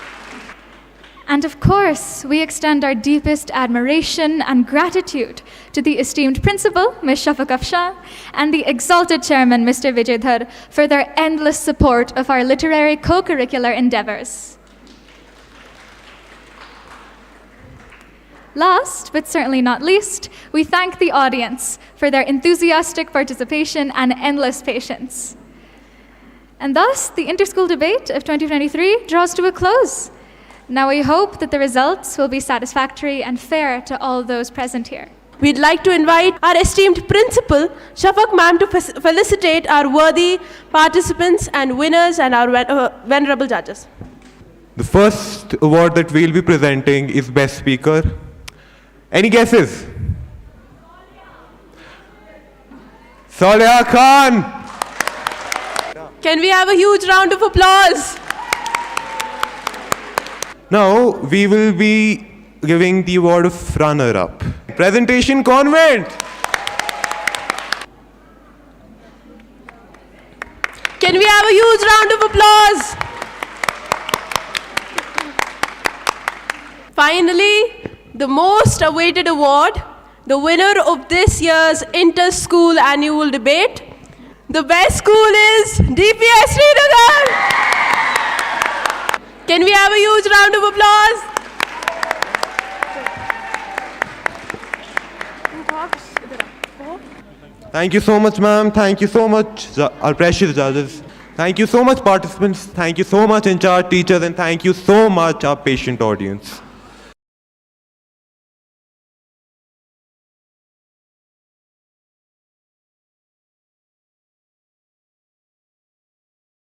And of course, we extend our deepest admiration and gratitude to the esteemed principal, Ms. Shafaq Afshan, and the exalted chairman, Mr. Vijaydhar, for their endless support of our literary co-curricular endeavors. Last, but certainly not least, we thank the audience for their enthusiastic participation and endless patience. And thus, the Inter-School Debate of 2023 draws to a close. Now we hope that the results will be satisfactory and fair to all those present here. We'd like to invite our esteemed principal, Shafaq ma'am, to felicitate our worthy participants and winners and our venerable judges. The first award that we'll be presenting is Best Speaker. Any guesses? Solia Khan! Can we have a huge round of applause? Now, we will be giving the award of runner-up. Presentation Convent! Can we have a huge round of applause? Finally, the most awaited award, the winner of this year's Inter-School Annual Debate. The best school is DPS Srinagar! Can we have a huge round of applause? Thank you so much, ma'am. Thank you so much, our precious judges. Thank you so much, participants. Thank you so much, in-charge teachers. And thank you so much, our patient audience.